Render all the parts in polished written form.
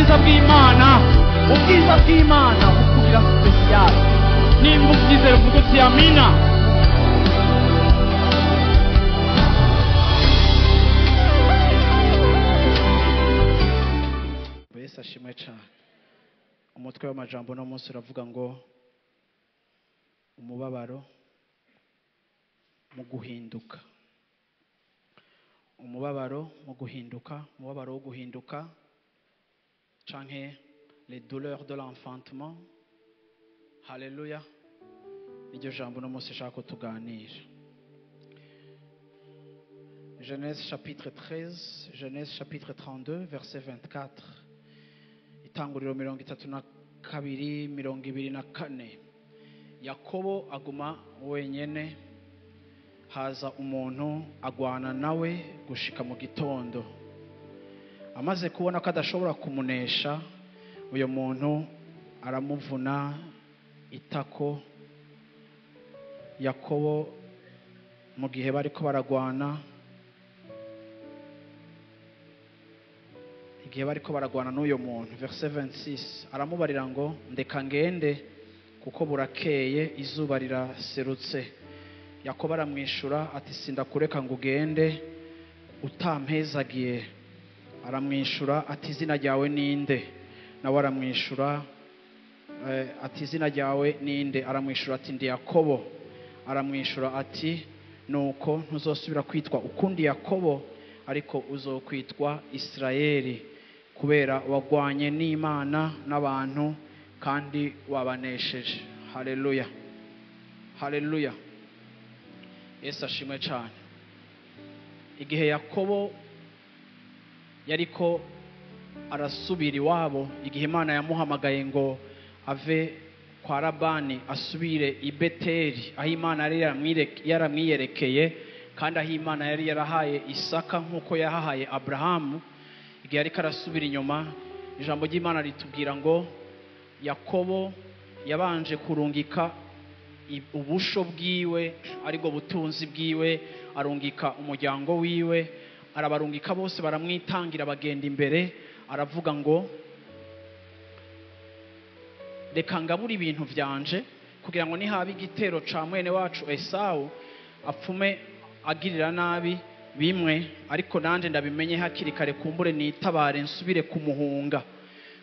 ubwiza bw'Imana, ubwiza bw'Imana bukubira special. Nimba ubyizera uvuga uti amina. Yesu ashimwe cyane. Umutwe w'amajambo no munsi uravuga ngo umubabaro mu guhinduka. Umubabaro mu guhinduka, umubabaro wo guhinduka canke les douleurs de l'enfantement. Haleluya. Iryo jambo no munsi shaka ko tuganira. Genèse chapitre 13, Genèse chapitre 32 verset 24. Itanguriro 32 24. Yakobo aguma wenyene, haza umuntu agwana nawe gushika mu gitondo. Amaze kubona ko adashobora kumunesha, uyo muntu aramuvuna itako. Yakobo mu gihe bariko baragwana, igihe bariko baragwana n'uyo muntu, verset 26, aramubarira ngo ndeka ngende kuko burakeye izuba riraserutse. Yakobo aramwishura ati sindakureka ngo ugende utampezagiye. Aramwishura ati izina ryawe ninde? Nawe aramwishura ati izina ryawe ninde? Aramwishura ati ndi Yakobo. Aramwishura ati nuko ntuzosubira kwitwa ukundi Yakobo, ariko uzokwitwa Isirayeli, kubera wagwanye n'Imana n'abantu kandi wabanesheje. Haleluya, haleluya. Yesu ashimwe cyane. Igihe Yakobo yariko arasubira iwabo, igihe Imana yamuhamagaye ngo ave kwa Labani asubire i Beteli, aho Imana yari yaramwiyerekeye kandi aho Imana yari yarahaye Isaka nk'uko yahahaye Abrahamu. Igihe yariko arasubira inyuma, ijambo ry'Imana ritubwira ngo Yakobo yabanje kurungika ubusho bwiwe, ariko butunzi bwiwe, arungika umuryango wiwe, arabarungika bose baramwitangira bagenda imbere. Aravuga ngo reka ngabura ibintu byanje kugira ngo nihaba igitero ca mwene wacu Esawu apfume agirira nabi bimwe, ariko nanje ndabimenye hakiri kare kumbure nitabare nsubire kumuhunga.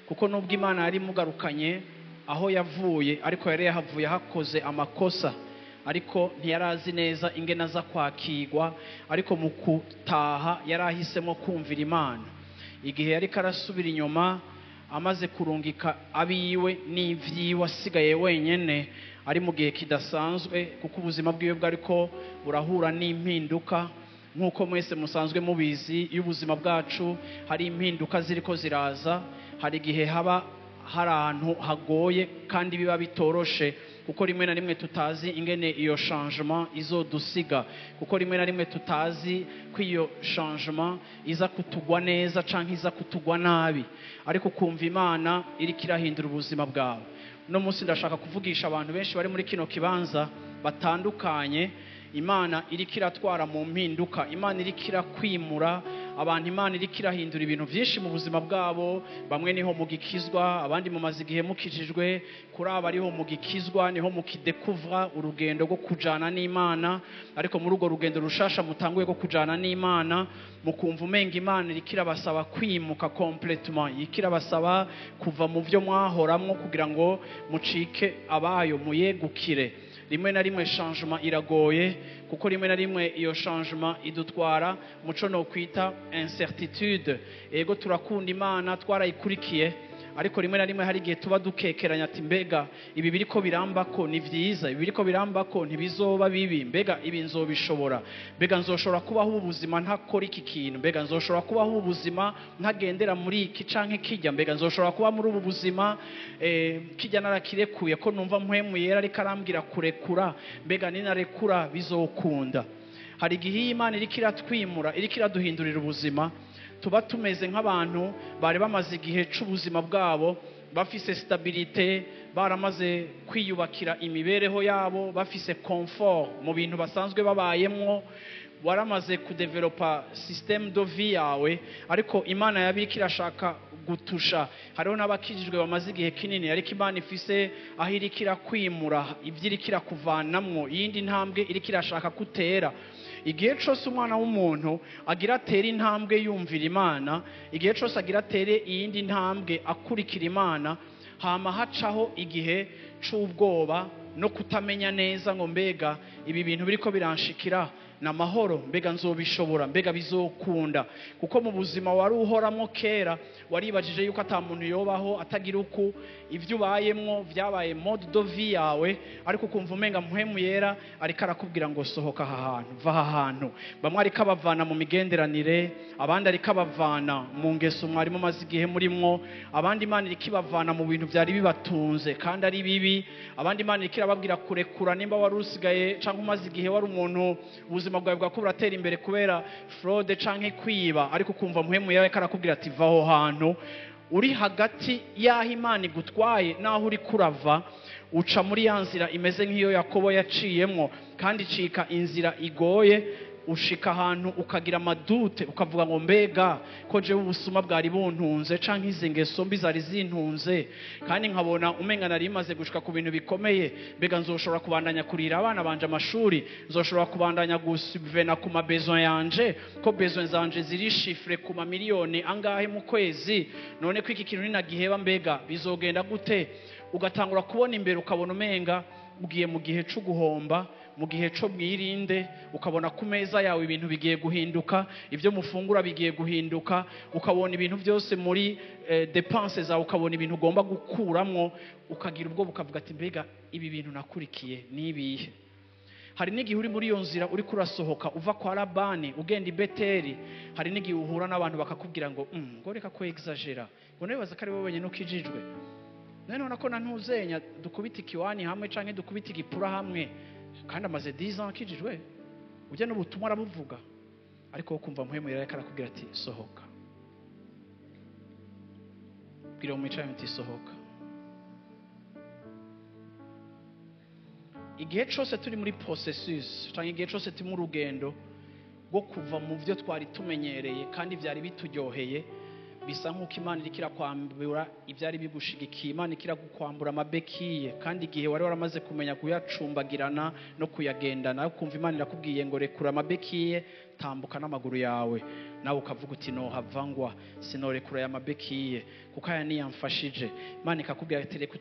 Kuko nubwo Imana yari mugarukanye aho yavuye, ariko yari yahavuye hakoze amakosa, ariko ntiyarazi neza ingene aza kwakirwa. Ariko mu kutaha yarahisemo kumvira Imana. Igihe yari karasubira inyuma, amaze kurungika abiwe n'ivyiwe, asigaye wenyene, ari mu gihe kidasanzwe, kuko ubuzima bwiwe bwariko burahura n'impinduka. Nkuko mwese musanzwe mubizi, y'ubuzima bwacu hari impinduka ziriko ziraza. Hari igihe haba hari ahantu hagoye kandi biba bitoroshe, kuko rimwe na rimwe tutazi ingene iyo changement izodusiga, kuko rimwe na rimwe tutazi ko iyo changement iza kutugwa neza canke iza kutugwa nabi. Ariko kumva Imana iri kirahindura ubuzima bwawe. No munsi ndashaka kuvugisha abantu benshi bari muri kino kibanza batandukanye. Imana iri kiratwara mu mpinduka, Imana iri kirakwimura abantu, Imana iri kirahindura ibintu byinshi mu buzima bwabo. Bamwe niho mugikizwa, abandi mumaze igihe mukijijwe. Kuri aba ariho mugikizwa, niho mukidekuvra urugendo rwo kujana n'Imana. Ariko muri urwo rugendo rushasha mutanguye rwo kujana n'Imana, mukumva umenga Imana iri kirabasaba kwimuka complètement, ikirabasaba kuva mu byo mwahoramwo kugira ngo mucike abayo muyegukire. Rimwe na rimwe changement iragoye, kuko rimwe na rimwe iyo changement idutwara muco no kwita incertitude. Ego turakunda Imana, twarayikurikiye, ariko rimwe na rimwe hari igihe tuba dukekeranya ati mbega ibi biriko birambako ni vyiza, ibi biriko birambako ntibizoba bibi, mbega ibi nzobishobora, mbega nzoshobora kubaho ubuzima ntakora iki kintu, mbega nzoshobora kubaho ubuzima ntagendera muri iki canke kijya, mbega nzoshobora kuba muri ubu buzima kijya narakirekuye ko numva mpwemu yera ariko arambwira kurekura, mbega ninarekura bizokunda. Hari igihe Imana iri kiratwimura, iri kiraduhindurira ubuzima, tuba tumeze nk'abantu bari bamaze igihe c'ubuzima bwabo bafise stabilité, baramaze kwiyubakira imibereho yabo, bafise confort mu bintu basanzwe babayemwo, waramaze kudevelopa système de vie yawe, ariko Imana yabikira ashaka gutusha. Hariho n'abakijijwe bamaze igihe kinini ariko Imana ifise aho irikira kwimura ibyo irikira kuvanamwo iyindi ntambwe irikira shaka kutera. Igihe cyose umwana w'umuntu agira atere intambwe yumvira Imana, igihe cyose agira atere iyindi ntambwe akurikira Imana, hama hacaho igihe c'ubwoba no kutamenya neza ngo mbega ibi bintu biriko biranshikira na mahoro, mbega nzobishobora, mbega bizokunda. Kuko mu buzima wari uhoramo kera waribajije yuko ata muntu yobaho atagira uko ivyo ubayemwo vyabaye mode de vie yawe, ariko ukumva umenga mpwemu yera ariko arakubwira ngo sohoka aha hantu, va aha hantu. Bamwe ariko abavana mu migenderanire, abandi ariko abavana mu ngeso mwari mumaze igihe murimwo, abandi Imana iriko ibavana mu bintu vyari bibatunze kandi ari bibi, abandi Imana iriko irababwira kurekura nimba wari usigaye canke umaze igihe wari umuntu ubuzima bwawe bwako buratera imbere kubera fraude canke kwiba, ariko ukumva mpwemu yawe karakubwira ati va aho hantu. Uri hagati y'aho Imana igutwaye naho uri kurava, uca muri ya nzira imeze nk'iyo Yakobo yaciyemwo, kandi cika inzira igoye, ushika ahantu ukagira amadute ukavuga ngo mbega ko jewe ubusuma bwari buntunze canke izi ngeso mbi zari zintunze, kandi nkabona umenga nari maze gushika ku bintu bikomeye, mbega nzoshobora kubandanya kurira abana banje amashuri, nzoshobora kubandanya gusubvena ku mabesoin yanje, ko besoin zanje ziri chiffre ku mamiliyoni angahe mu kwezi, none ko iki kintu ninagiheba mbega bizogenda gute? Ugatangura kubona imbere ukabona umenga ugiye mu gihe cyo guhomba, mu gihe cyo mwirinde, ukabona ku meza yawe ibintu bigiye guhinduka, ibyo mufungura bigiye guhinduka, ukabona ibintu byose muri dépenses zawe, ukabona ibintu ugomba gukuramwo, ukagira ubwo bukavuga ati mbega ibi bintu nakurikiye nibihe. Hari n'igihe uri muri iyo nzira uri kurasohoka uva kwa Labani ugenda i Beteli, hari n'igihe uhura n'abantu bakakubwira ngo ngo reka ko exagera, ngo nibaza ko ari wowe wenyine ukijijwe, none nako ntuzenya dukubita ikiwani hamwe canke dukubita igipura hamwe, kandi amaze 10 ans akijijwe, ujya n'ubutumwa arabuvuga, ariko ukumva mpwemu yera karakubwira ati sohoka. Bwira umwicaye ati sohoka. Igihe cyose turi muri processus canke igihe cyose turi mu rugendo rwo kuva mu byo twari tumenyereye kandi byari bituryoheye, bisa nk'uko Imana irikira kwambura ibyari bigushigikiye, Imana ikira gukwambura amabekiye, kandi igihe wari waramaze kumenya kuyacumbagirana no kuyagendana, ukumva Imana irakubwiye ngo rekura amabekiye, tambuka n'amaguru yawe, nawe ukavuga uti no havangwa sinorekura ya mabekiye kuko aya niyamfashije. Imana ikakubwira ati reka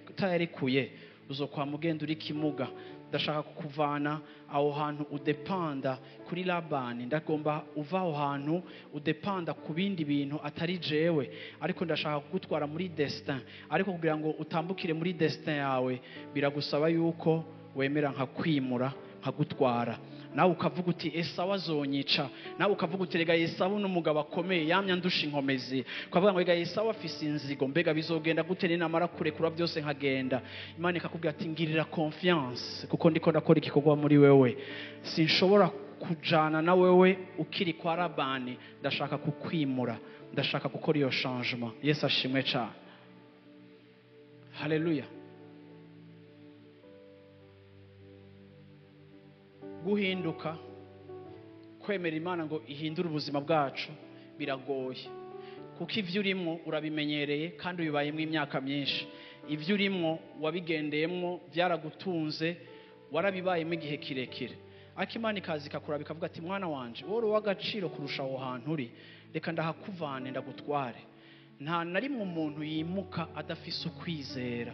utayarekuye uzokwama ugenda uri kimuga, ndashaka kukuvana aho hantu udepanda kuri Labani, ndagomba uva aho hantu udepanda ku bindi bintu atari jewe, ariko ndashaka kugutwara muri destin. Ariko kugira ngo utambukire muri destin yawe biragusaba yuko wemera nka kwimura nkagutwara. Nawe ukavuga uti Esawu azonyica, nawe ukavuga uti rega Esawu n'umugabo akomeye yamya ndusha inkomezi, ukavuga ngo rega Esawu afise inzigo, mbega bizogenda gute ninamara kurekura byose nkagenda. Imana ikakubwira ati ngirira confiance kuko ndiko ndakora igikorwa muri wewe, sinshobora kujana na wewe ukiri kwa Labani, ndashaka kukwimura, ndashaka gukora iyo changement. Yesu ashimwe cyane, haleluya. Guhinduka, kwemera Imana ngo ihindure ubuzima bwacu biragoye, kuko ivyo urimo urabimenyereye kandi ubibayemo imyaka myinshi, ivyo urimo wabigendeyemo byaragutunze, warabibayemo igihe kirekire, ariko Imana ikazi kakura bikavuga ati mwana wanje wowe w'agaciro kurusha aho hantu uri, reka ndahakuvane ndagutware. Nta na rimwe umuntu yimuka adafise ukwizera,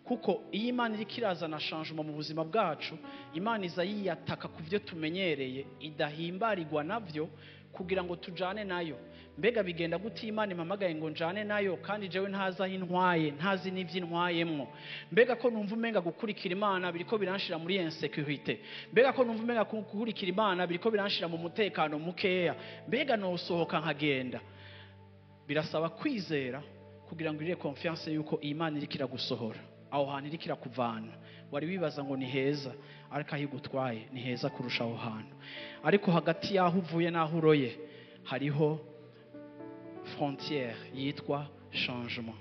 kuko iyo Imana iriko irazana changement mu buzima bwacu, Imana iza yiyataka ku byo tumenyereye, idahimbarirwa navyo kugira ngo tujane nayo. Mbega bigenda gute Imana impamagaye ngo njane nayo kandi jewe ntaza hintwaye, ntazi n'ivyintwayemwo? Mbega ko numva umenga gukurikira Imana biriko biranshira muri insecurity, mbega ko numva umenga gukurikira Imana biriko biranshira mu mutekano mukeya, mbega no sohoka nkagenda. Birasaba kwizera kugira ngo ire confiance yuko Imana iriko iragusohora aho hantu iriko irakuvana. Wari wibaza ngo ni heza, ariko aho igutwaye ni heza kurusha aho hantu. Ariko hagati yaho uvuye naho uroye hariho frontière yitwa changement.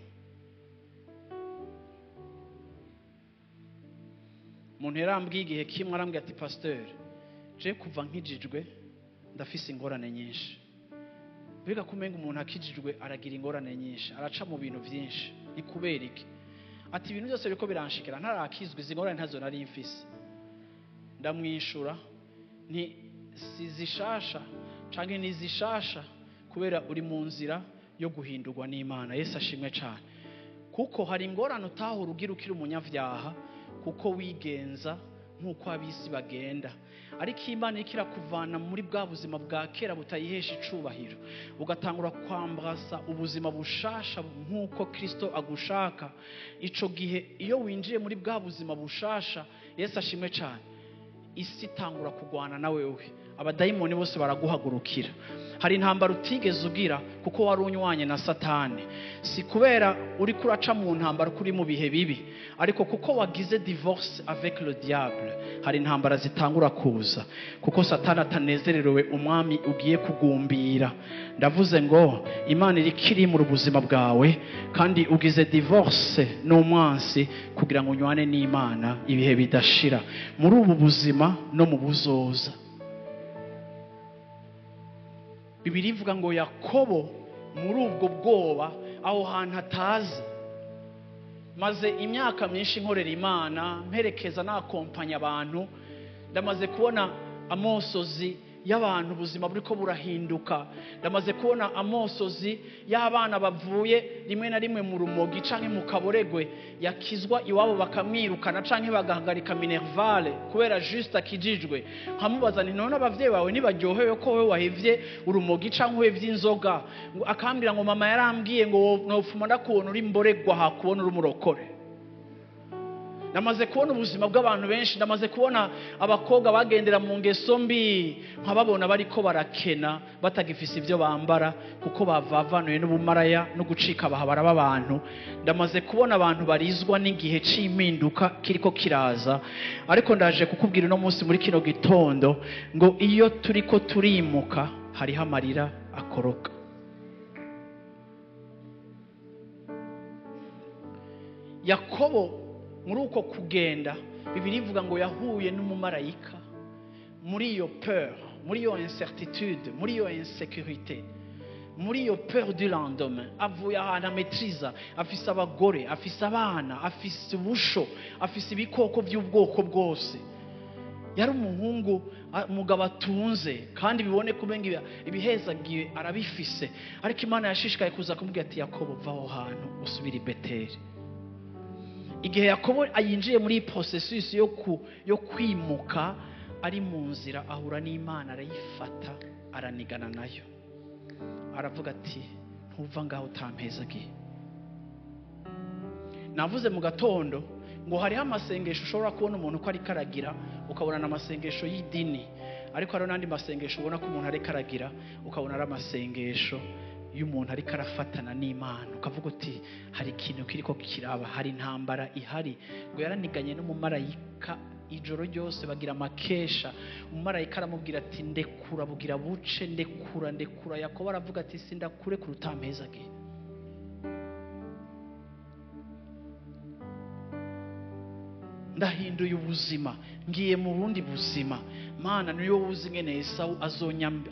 Umuntu yarambwiye igihe kimwe, arambwiye ati pasteur, je kuva nkijijwe ndafise ingorane nyinshi. mbega kumenga umuntu akijijwe aragira ingorane nyinshi, araca mu bintu byinshi, ni kubera iki? Ati ibintu byose biriko biranshikira ntarakizwe, izi ngorane ntazo nari mfise. Ndamwishura nti sizishasha canke nizishasha kubera uri mu nzira yo guhindurwa n'Imana. Yesu ashimwe cyane. Kuko hari ingorane utahura ugira ukiri umunyavyaha kuko wigenza nk'uko abisi bagenda, ariko Imana ikira kuvana muri bwa buzima bwa kera butayihesha icubahiro, ugatangura kwambrasa ubuzima bushasha nk'uko Kristo agushaka. Ico gihe iyo winjiye muri bwa buzima bushasha, Yesu ashimwe cyane, isi itangura kugwana na wewe, abadayimoni bose baraguhagurukira. Hari intambara utigeze ugira kuko wari unywanye na Satani, si kubera uri kuraca mu ntambara kuri mu bihe bibi, ariko kuko wagize divorce avec le diable. Hari intambara zitangura kuza kuko Satani atanezerewe umwami ugiye kugumbira. Ndavuze ngo Imana irikiri mu buzima bwawe kandi ugize divorce n'umwansi kugira ngo unywane n'Imana ibihe bidashira muri ubu buzima no mu buzoza. Bibiri ivuga ngo Yakobo muri ubwo bwoba aho hantu atazi, maze imyaka myinshi nkorera Imana, mperekeza nakompanya abantu, ndamaze kubona amosozi y'abantu ubuzima buriko burahinduka. Ndamaze kubona amosozi y'abana bavuye rimwe na rimwe mu rumogi canke mu kaboregwe, yakizwa iwabo bakamwirukana canke bagahagarika minervale kubera juste akijijwe. Nkamubaza nti none abavyeyi bawe nibaryohewe ko wewe wahevye urumogi canke uhevye inzoga? Akambwira ngo mama yarambwiye ngo nopfuma ndakubona uri mboregwa hakubona uri murokore. Ndamaze kubona ubuzima bw'abantu benshi, ndamaze kubona abakobwa bagendera mu ngeso mbi, nkababona bariko barakena batagifise ibyo bambara kuko bavavanuye n'ubumaraya no gucika bahabara b'abantu. Ndamaze kubona abantu barizwa n'igihe c'impinduka kiriko kiraza, ariko ndaje kukubwira no munsi muri kino gitondo ngo iyo turiko turimuka hariho amarira akoroka. Yakobo muri uko kugenda, Bibiri ivuga ngo yahuye n'umumarayika muri iyo peur, muri iyo incertitude, muri iyo insécurité, muri iyo peur du lendemain. Avuye ahantu ametriza, afise abagore, afise abana, afise ubusho, afise ibikoko by'ubwoko bwose. Yari umuhungu umugabo atunze kandi bibone kubenga ibihezagiye arabifise, ariko Imana yashishikaye kuza kumubwira ati Yakobo va aho hantu usubira i Beteli. Igihe Yakobo ayinjiye muri processus yo kwimuka, ari mu nzira ahura n'Imana, arayifata aranigana nayo, aravuga ati ntuva ngaho utampezagiye. Navuze mu gatondo ngo hariho amasengesho ushobora kubona umuntu ko ari karagira ukabona n'amasengesho y'idini, ariko hari n'andi masengesho ubona ko umuntu ari karagira ukabona ari amasengesho y'umuntu ariko arafatana n'Imana, ukavuga uti hari ikintu kiriko kiraba, hari intambara ihari. Ngo yaraniganye n'umumarayika ijoro ryose bagira makesha. Umumarayika aramubwira ati ndekura bugira buce, ndekura. Yakobo aravuga ati sindakure ku rutampezagiye. Ndahinduye ubuzima, ngiye mu bundi buzima. Mana niyo uzi ngene Esau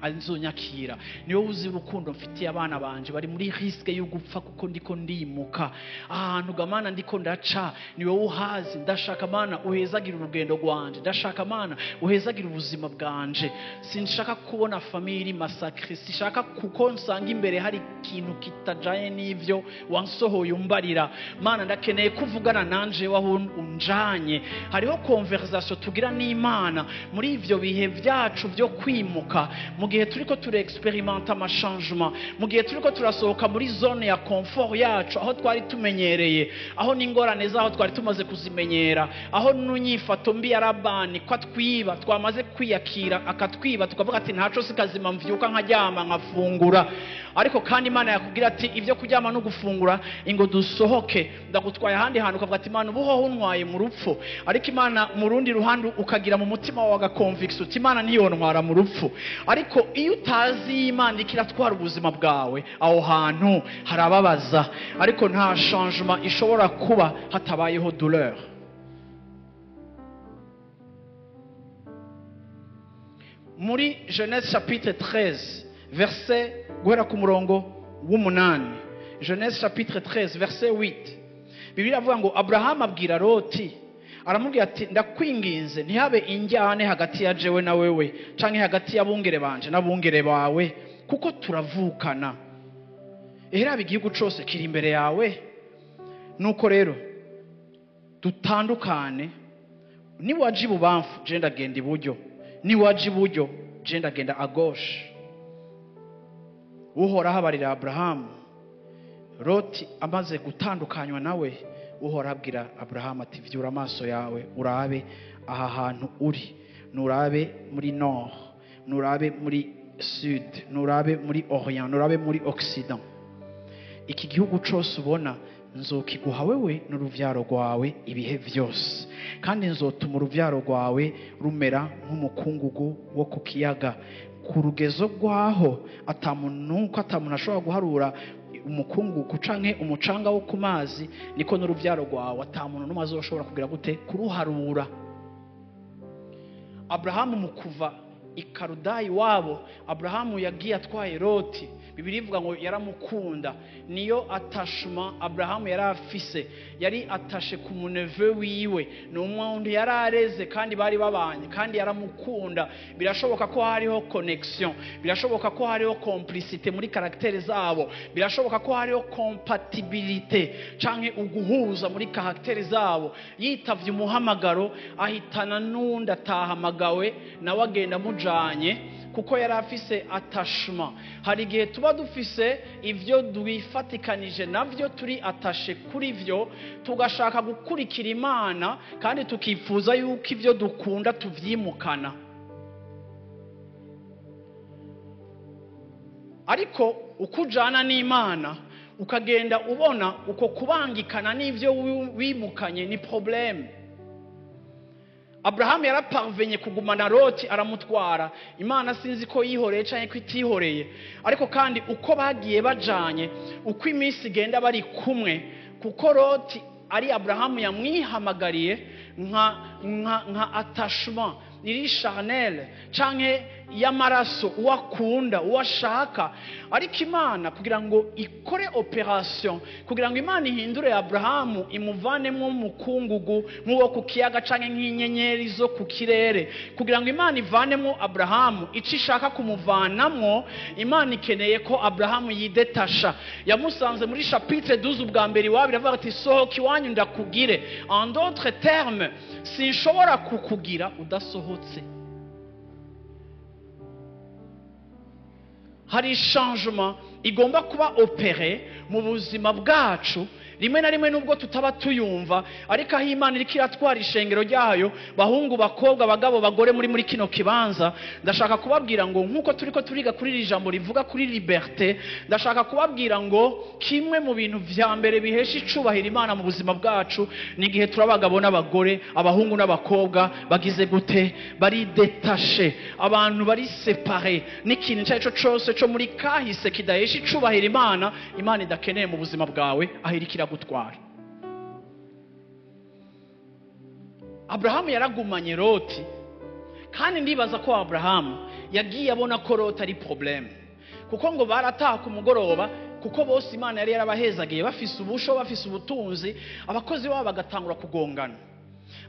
azonyakira, niyo uzi urukundo mfitiye abana banje bari muri risque yo gupfa kuko ndiko ndimuka ahantu gamana ndiko ndaca, niyo uhazi. Ndashaka Mana uhezagira urugendo rwanje, ndashaka Mana uhezagira ubuzima bwanje. Sinshaka kubona family massacre, sinshaka kuko nsanga imbere hari ikintu kitajaye n'ivyo wansohoye umbarira. Mana ndakeneye kuvugana nanje waho unjanye. Hariho conversation tugira n'Imana muri ivyo bihe byacu byo kwimuka, mu gihe turiko ture experimenta amachangement, mu gihe turiko turasohoka muri zone ya confort yacu, aho twari tumenyereye, aho n'ingorane zaho twari tumaze kuzimenyera, aho n'unyifato mbi ya Labani kwa twiba twamaze kwiyakira akatwiba, tukavuga ati ntaco sikazima mvyuka nkaryama nkafungura. Ariko kandi Imana yakubwira ati ivyo kuryama no gufungura ingo dusohoke, ndagutwaye ahandi hantu, ukavuga ati Imana ubuho unwaye mu rupfu. Ariko Imana mu rundi ruhande ukagira mu mutima wawe conviction uti Imana niyontwara mu rupfu. Ariko iyo utazi Imana ikiratwara ubuzima bwawe, aho hantu harababaza, ariko nta changement ishobora kuba hatabayeho douleur. Muri Genèse chapitre 13 verset guhera ku murongo w'umunani. Genèse chapitre 13 verset 8. Bibiliya avuga ngo Abrahamu abwira Loti, aramubwira ati ndakwinginze ntihabe injyane hagati ya jewe na wewe canke hagati y'abungere banje n'abungere bawe, kuko turavukana. Ehera igihugu cose kiri imbere yawe. Nuko rero dutandukane, ni waje ibubamfu je ndagenda iburyo, ni waje iburyo je ndagenda à gauche. Uhoraho abarira Abrahamu. Loti amaze gutandukanywa nawe, Uhoraho abwira Abrahamu ati vyura amaso yawe urabe aha hantu uri, nurabe muri nord, nurabe muri sud, nurabe muri orient, nurabe muri occident. Iki gihugu cose ubona nzokiguha wewe n'uruvyaro rwawe ibihe vyose, kandi nzotuma uruvyaro rwawe rumera nk'umukungugu wo ku kiyaga, ku rugezo rwaho atamuntu ashobora guharura umukungugu canke umucanga wo ku mazi, niko n'uruvyaro rwawe atamuntu n'umwe azoshobora kugira gute kuruharura. Abrahamu mu kuva i Karudayi wabo, Abrahamu yagiye atwaye Loti. Bibiliya ivuga ngo yaramukunda, niyo attachement Abrahamu yari afise, yari attaché ku muneve wiwe, ni umuntu yari areze kandi bari babanye kandi yaramukunda. Birashoboka ko hariho connection, birashoboka ko hariho complicité muri caractère zabo, birashoboka ko hariho compatibilité canke uguhuza muri caractère zabo. Yitavye umuhamagaro ahitana n'undi atahamagawe nawe agenda mujanye, kuko yari afise attachement. Hari igihe tuba dufise ivyo dubifatikanije navyo, turi attaché kuri vyo, tugashaka gukurikira Imana kandi tukifuza yuko ivyo dukunda tuvyimukana. Ariko ukujana n'Imana ukagenda ubona uko kubangikana n'ivyo wimukanye ni problème. Abrahamu yaraparvenye kugumana Loti, aramutwara. Imana sinzi ko yihoreye canke ko itihoreye, ariko kandi uko bagiye bajanye, uko iminsi igenda bari kumwe, kuko Loti ari Abrahamu yamwihamagariye nka attachement iri charnel canke y'amaraso, uwakunda uwashaka. Ariko Imana kugira ngo ikore operation, kugira ngo Imana ihindure Abrahamu imuvanemwo mukungugu nk'uwo ku kiyaga canke nk'inyenyeri zo ku kirere, kugira ngo Imana ivanemwo Abrahamu ico ishaka kumuvanamwo, Imana ikeneye ko Abrahamu yidetasha. Yamusanze muri chapitre 12 ubwa mbere iwabo, iravuga ati sohoka iwanyu ndakugire. En d'autres termes, sinshobora kukugira udasohotse. Hari changement igomba kuba opéré mu buzima bwacu, rimwe na rimwe nubwo tutaba tuyumva, ariko aho Imana iriko iratwara ishengero ryayo, bahungu bakobwa bagabo bagore muri kino kibanza, ndashaka kubabwira ngo nkuko turiko turiga kuri iri jambo rivuga kuri liberté, ndashaka kubabwira ngo kimwe mu bintu vya mbere bihesha icubahiro Imana mu buzima bwacu ni igihe turabagabo n'abagore, abahungu n'abakobwa bagize gute, bari détaché, abantu bari séparé n'ikintu cyaco cyose cyo muri kahise kidahesha icubahiro Imana. Imana idakeneye mu buzima bwawe ahirikira gutwara. Abrahamu yaragumanye Loti, kandi ndibaza ko Abrahamu yagiye abona ko Loti ari problème, kuko ngo barataha ku mugoroba, kuko bose Imana yari yarabahezagiye bafise ubusho, bafise ubutunzi, abakozi babo bagatangura kugongana.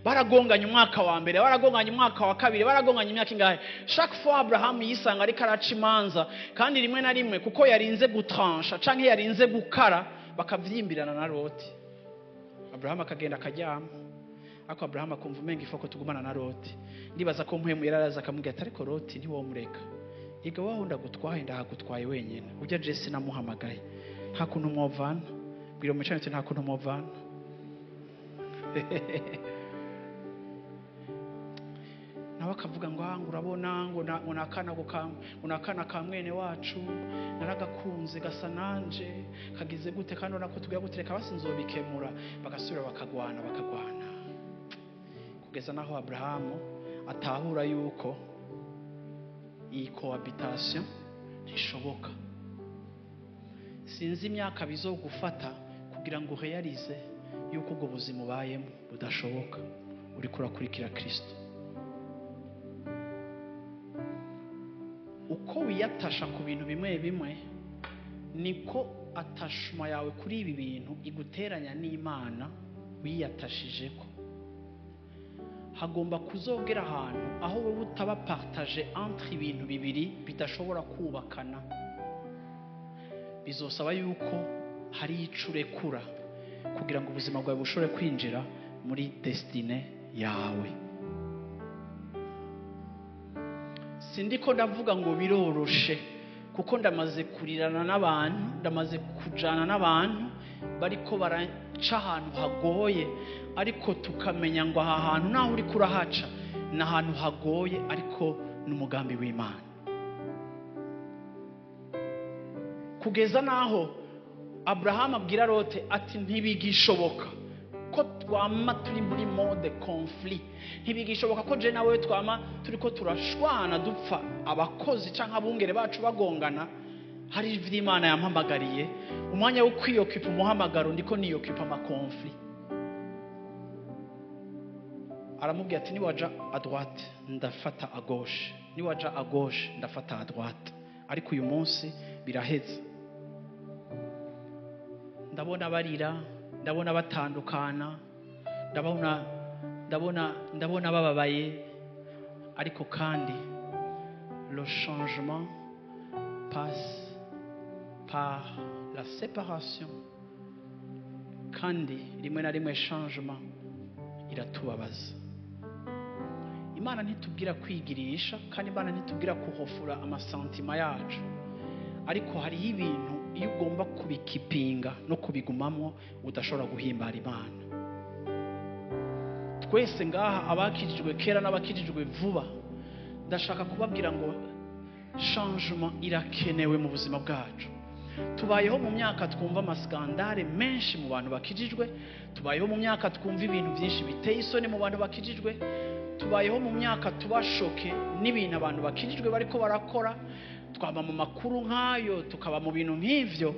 Baragonganye umwaka wa mbere, baragonganye umwaka wa kabiri, baragonganye imyaka ingahe. Chaque fois Abrahamu yisanga ariko araca imanza, kandi rimwe na rimwe kuko yarinze gutrancha canke yarinze gukara, bakavyimbirana na Loti. Abrahamu akagenda akaryama, ariko Abrahamu akumva umenga ifoko tugumana na Loti. Ndibaza ko mpemu yararaza akamubwira ati ariko Loti ntiwomureka, iga waho ndagutwaye, ndahagutwaye wenyene, ujya Jesse namuhamagaye, nta kuntu mwovana. Bwira umucane ati nta kuntu mwovana. Nawe akavuga ngo urabona ngo nakana ka mwene wacu naragakunze gasa nanje kagize gute, kandi nako tugira gutereka basinzobikemura, bagasubira bakagwana kugeza naho Abrahamu atahura yuko iyi cohabitation ntishoboka. Sinzi imyaka bizogufata kugira ngo realize yuko ubwo buzima ubayemo budashoboka uri kurakurikira Kristo. uko wiyatasha ku bintu bimwe bimwe niko atashuma yawe kuri ibi bintu iguteranya n'Imana wiyatashijeko. Hagomba kuzogera ahantu aho wowe utaba partage entre ibintu bibiri bidashobora kubakana. Bizosaba yuko hari icurekura kugira ngo ubuzima bwawe bushobore kwinjira muri destine yawe. Sindiko ndavuga ngo biroroshe, kuko ndamaze kurirana n'abantu, ndamaze kujana n'abantu bariko baraca ahantu hagoye, ariko tukamenya ngo aha hantu naho uri kurahaca ni ahantu hagoye, ariko n'umugambi w'Imana. Kugeza naho Abraham abwira Lote ati ntibigishoboka ko twama turi muri mode conflit, ntibigishoboka ko je nawe twama turiko turashwana dupfa, abakozi canke abungere bacu bagongana. Hari ivyo Imana yampamagariye, umwanya wo kwiyokipa umuhamagaro ndiko niyokipa ama conflit. Aramubwira ati niwaja à droite ndafata à gauche, niwaja à gauche ndafata à droite. Ariko uyu munsi biraheze, ndabona barira, ndabona batandukana, ndabona bababaye, ariko kandi le changement passe par la séparation. Kandi rimwe na rimwe changement iratubabaza. Imana ntitubwira kwigirisha, kandi Imana ntitubwira kuhofura amasantima yacu, ariko hari ibintu iyo ugomba kubikipinga no kubigumamo udashobora guhimbara Imana. Twese ngaha abakijijwe kera n'abakijijwe vuba, ndashaka kubabwira ngo changement irakenewe mu buzima bwacu. Tubayeho mu myaka twumva amaskandale menshi mu bantu bakijijwe, tubayeho mu myaka twumva ibintu byinshi biteye isoni mu bantu bakijijwe, tubayeho mu myaka tubashoke n'ibintu abantu bakijijwe bariko barakora, twaba mu makuru nk'ayo, tukaba mu bintu nk'ivyo.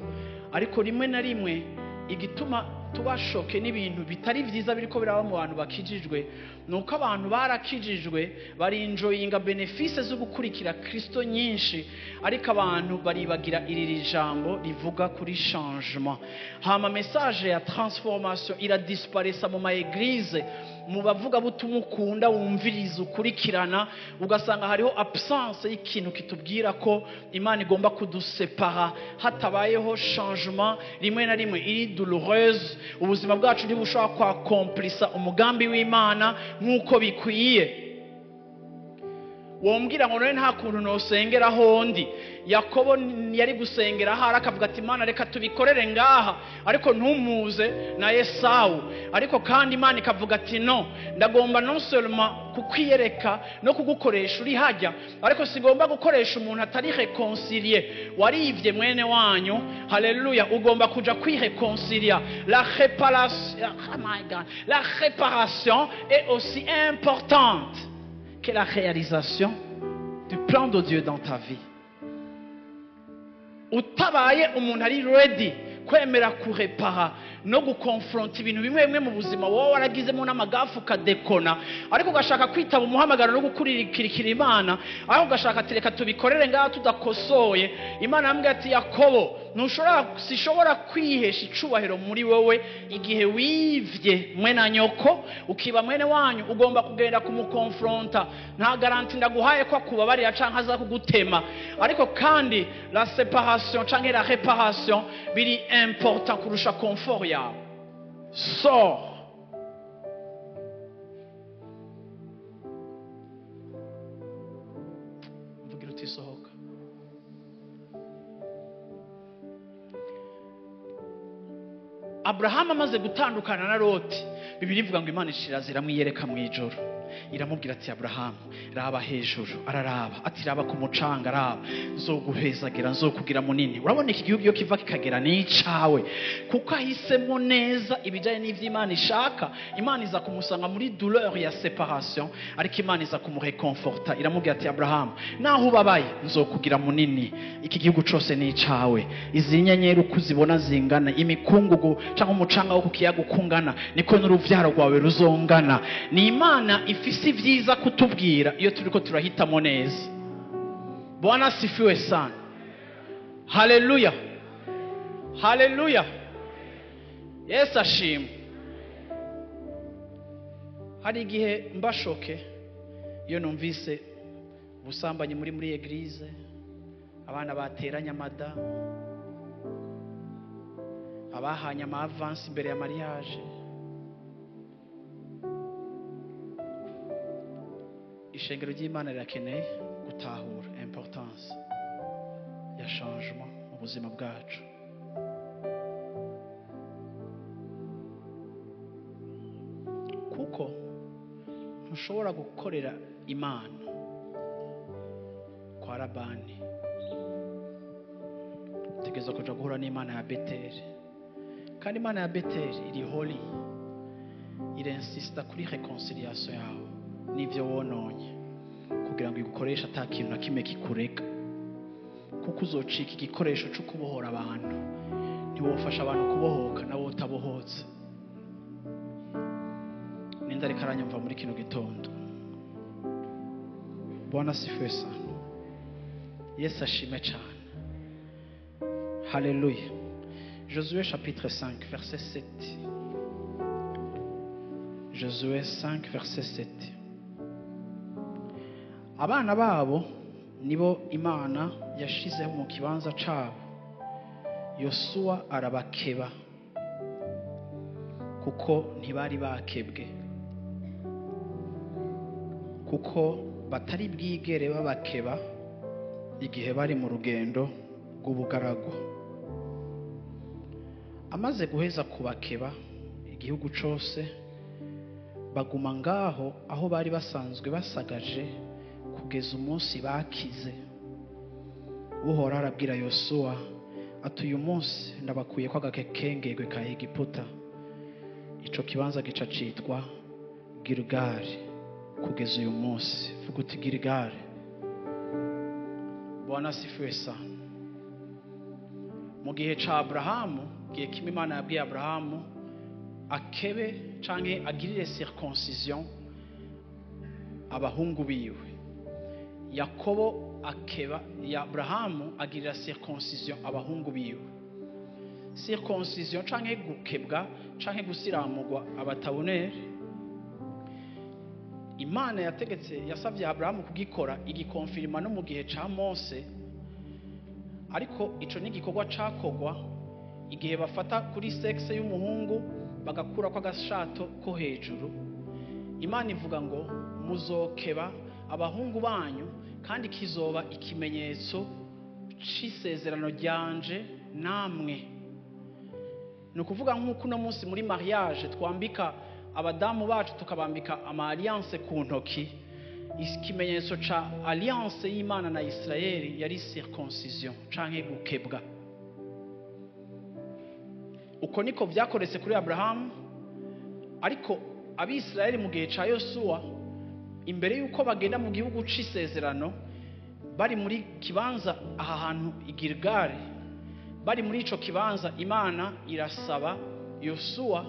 Ariko rimwe na rimwe igituma tubashoke n'ibintu bitari vyiza biriko biraba mu bantu bakijijwe nuko abantu barakijijwe bari enjoyinga benefice zo gukurikira Kristo nyinshi, ariko abantu baribagira iri jambo rivuga kuri changement. Hama message ya transformation ira disparaître mu ma église, mu bavuga butumwa ukunda wumviriza ukurikirana, ugasanga hariho absence y'ikintu kitubwira ko Imana igomba kudusepara. Hatabayeho changement rimwe na rimwe iri douloureuse, ubuzima bwacu ntibushobora kwakomplisa umugambi w'Imana nk'uko bikwiye. Wombwira ngo none nta kuntu nosengera hondi. Yakobo yari gusengera ahari akavuga ati Imana reka tubikorere ngaha, ariko ntumuze na Esau. Ariko kandi Imana ikavuga ati no, ndagomba non seulement kukwiyereka no kugukoresha uri hajya, ariko sigomba gukoresha umuntu atari réconcilier. Warivye mwene wanyu, haleluya, ugomba kuja kwireconcilier. La réparation, oh my God, la réparation est aussi importante que la réalisation du plan de Dieu dans ta vie. Utabaye umuntu ari ready kwemera kurepara no gukonfronta ibintu bimwe bimwe mu buzima wowe waragizemo n'amagafu kadekona, ariko ugashaka kwitaba umuhamagaro no gukurikira Imana, aho ugashaka ati reka tubikorere ngaha tudakosoye. Imana yambwiye ati Yakobo, sishobora kwihesha icubahiro muri wowe igihe wivye mwene nyoko ukiba mwene wanyu, ugomba kugenda kumukonfronta. Nta garanti ndaguhaye ko akubabarira canke aza kugutema, ariko kandi la séparation canke la réparation biri important kurusha confort yawe. Sors. Mvugira uti sohoka. Abraham amaze gutandukana na Loti, Bibiri ivuga ngo Imana ishirazira mwiyereka mwijoro. Iramubwira ati Abraham, raba hejuru. Araraba ati raba ku mucanga, raba nzoguhezagira, nzokugira munini. Urabona iki gihugu iyo kiva kikagera ni icawe, kuko ahisemo neza ibijanye n'ivyo Imana ishaka. Imana iza kumusanga muri douleur ya séparation, ariko Imana iza kumureconforta. Iramubwira ati Abraham, naho ubabaye nzokugira munini, iki gihugu cose ni icawe. Izi nyenyeri ukuzibona zingana, imikungugu cyangwa umucanga wo kukiyaga ukungana, niko n'uruvyaro rwawe ruzongana. Ni Imana ifise ivyiza kutubwira iyo turiko turahitamo neza. Bwana asifiwe sana. Haleluya. Haleluya. Yesu ashimwe. Hari igihe mbashoke iyo numvise ubusambanyi muri eglise, abana bateranya amada, abahanya ama avance imbere ya mariage. Ishengero ry'Imana rirakeneye gutahura importance ya changement mu buzima bwacu. Kuko ntushobora gukorera Imana kwa Labani, utegerezwa kuja guhura n'Imana ya Beteli. Kandi Imana ya Beteli iri holy, irinsista kuri reconciliation yawe n'ivyo wononye, kugira ngo igukoreshe atakintu na kimwe kikureka. Kuko uzocika igikoresho cyo kubohora abantu, ntiwofasha abantu kubohoka nawe utabohotse. Ninda reka aranyumva muri kino gitondo. Bwana asifiwe sana. Yesu ashimwe cyane. Haleluya. Josué chapitre 5 verset 7. Josué 5 verset 7. Abana babo nibo Imana yashizeho mu kibanza cabo. Yosuwa arabakeba kuko ntibari bakebwe, kuko batari bwigere babakeba igihe bari mu rugendo rw'ubugaragwa. Amaze guheza kubakeba igihugu cose, baguma ngaho aho bari basanzwe basagaje kugeza umunsi bakize. Uhora arabwira Yosuwa ati uyu munsi ndabakuye kwa gakekengegwe ka Egiputa. Ico kibanza gica citwa Gilgal kugeza uyu munsi. Vuga uti Gilgal. Bwana asifiwe sana. Mu gihe ca Abrahamu, gihe kimwe Imana yabwiye Abrahamu akebe canke agirire circoncision abahungu biwe. Yakobo akeba ya Abrahamu agirira circoncision abahungu biwe. Circoncision canke gukebwa canke gusiramurwa abatabonere, Imana yategetse yasavye Abrahamu kugikora, igikonfirma no mu gihe ca Mose. Ariko ico ni gikorwa cakogwa igihe bafata kuri sexe y'umuhungu bagakura kwa gashato ko hejuru. Imana ivuga ngo muzokeba abahungu banyu, kandi kizoba ikimenyetso c'isezerano ryanje namwe. No kuvuga nk'uko no munsi muri mariage twambika abadamu bacu tukabambika ama alliance ku ntoki, ikimenyetso ca alliance y'Imana na Israeli yari circoncision canke gukebwa. Uko niko vyakoretse kuri Abrahamu. Ariko abisirayeli mu gihe ca Yosuwa, imbere yuko bagenda mu gihugu c'isezerano, bari muri kibanza aha hantu Gilgal, bari muri ico kibanza Imana irasaba Yosuwa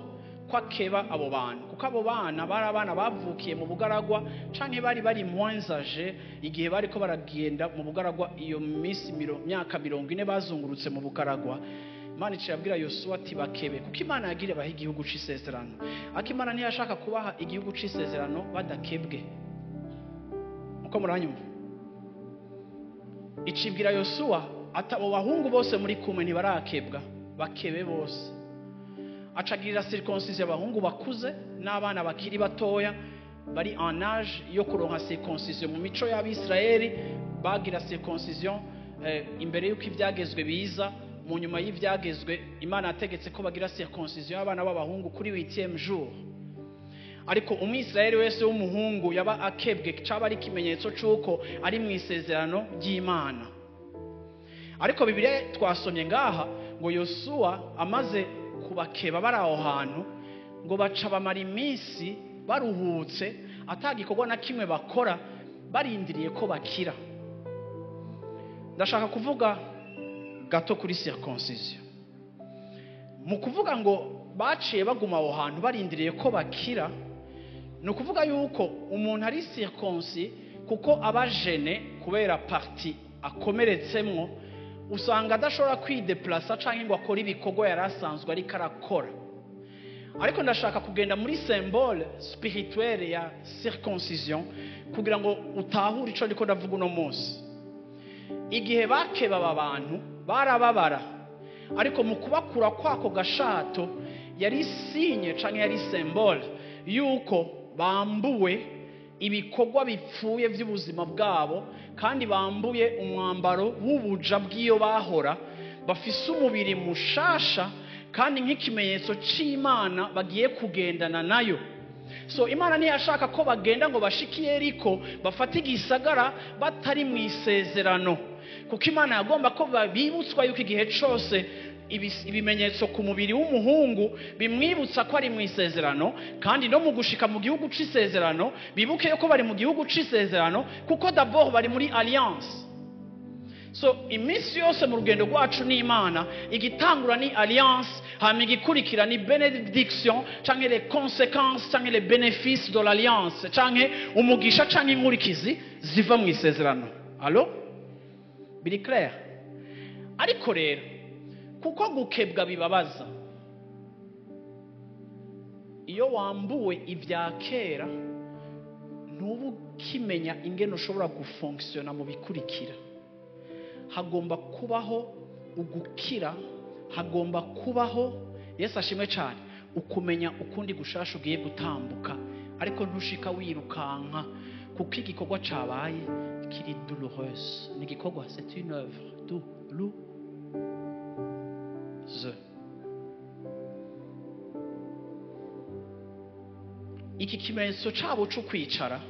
ko akeba abo bana, kuko abo bana bari abana bavukiye mu bugaragwa canke bari mwanzaje igihe bariko baragenda mu bugaragwa. Iyo myaka 40 bazungurutse mu bugaragwa, Imana icirabwira Yosuwa ati bakebe, kuko Imana yagire baha igihugu c'isezerano. Ariko Imana ntiyashaka kubaha igihugu c'isezerano badakebwe. Uko muranyumva? Icibwira Yosuwa ati abo bahungu bose muri kumwe ntibarakebwa, bakebe bose. Acagirira circoncision abahungu bakuze n'abana bakiri batoya bari en âge yo kuronka circoncision. Mu mico y'Abisirayeli bagira circoncision imbere yuko ivyagezwe biza. Mu nyuma y'ivyagezwe Imana yategetse ko bagira circoncision y'abana b'abahungu kuri 8e jour. Ariko umwisirayeli wese w'umuhungu yaba akebwe, caba ari kimenyetso c'uko ari mu isezerano ry'Imana. Ariko Bibiliya twasomye ngaha ngo Yosuwa amaze kubakeba bari aho hantu, ngo baca bamara iminsi baruhutse atagikorwa na kimwe bakora, barindiriye ko bakira. Ndashaka kuvuga gato kuri circoncision. Mu kuvuga ngo baciye baguma aho hantu barindiriye ko bakira, no kuvuga yuko umuntu ari circoncis kuko abajene kubera parti akomeretsemwo usanga adashobora kwideplasa canke ngo akore ibikorwa yari asanzwe ariko arakora. Ariko ndashaka kugenda muri symbole spirituelle ya circoncision kugira ngo utahure ico ndiko ndavuga uno munsi. Igihe bakeba aba bantu barababara, ariko mu kubakura kwako gashato yari sinye canke yari symbole yuko bambuwe ibikorwa bipfuye by'ubuzima bwabo, kandi bambuye umwambaro w'ubuja bw'iyo bahora, bafise umubiri mushasha kandi nk'ikimenyetso c'Imana bagiye kugendana nayo. So Imana ntiyashaka ko bagenda ngo bashikiye Yeriko bafate igisagara batari mu isezerano, kuko Imana yagomba ko babibutswa yuko igihe cose ibimenyetso ku mubiri w'umuhungu bimwibutsa ko ari mu isezerano, kandi no mu gushika mu gihugu c'isezerano bibuke yuko bari mu gihugu c'isezerano, kuko d'abord bari muri alliance. So iminsi yose mu rugendo rwacu n'Imana igitangura ni alliance, hama igikurikira ni benediction canke les conséquences canke les bénéfices de l'alliance, canke umugisha canke inkurikizi ziva mu isezerano. Allo? Biri clair? Ariko rero kuko gukebwa bibabaza, iyo wambuwe ibya kera ntubu kimenya ingene ushobora gufonctiona mu bikurikira. Hagomba kubaho ugukira, hagomba kubaho, Yesu ashimwe cyane, ukumenya ukundi gushasha ugiye gutambuka, ariko ntushika wirukanka, kuko igikorwa cabaye kiri douloureuse. Ni igikorwa, c'est une œuvre douloureuse. Iki kimenyetso cabo cyo kwicara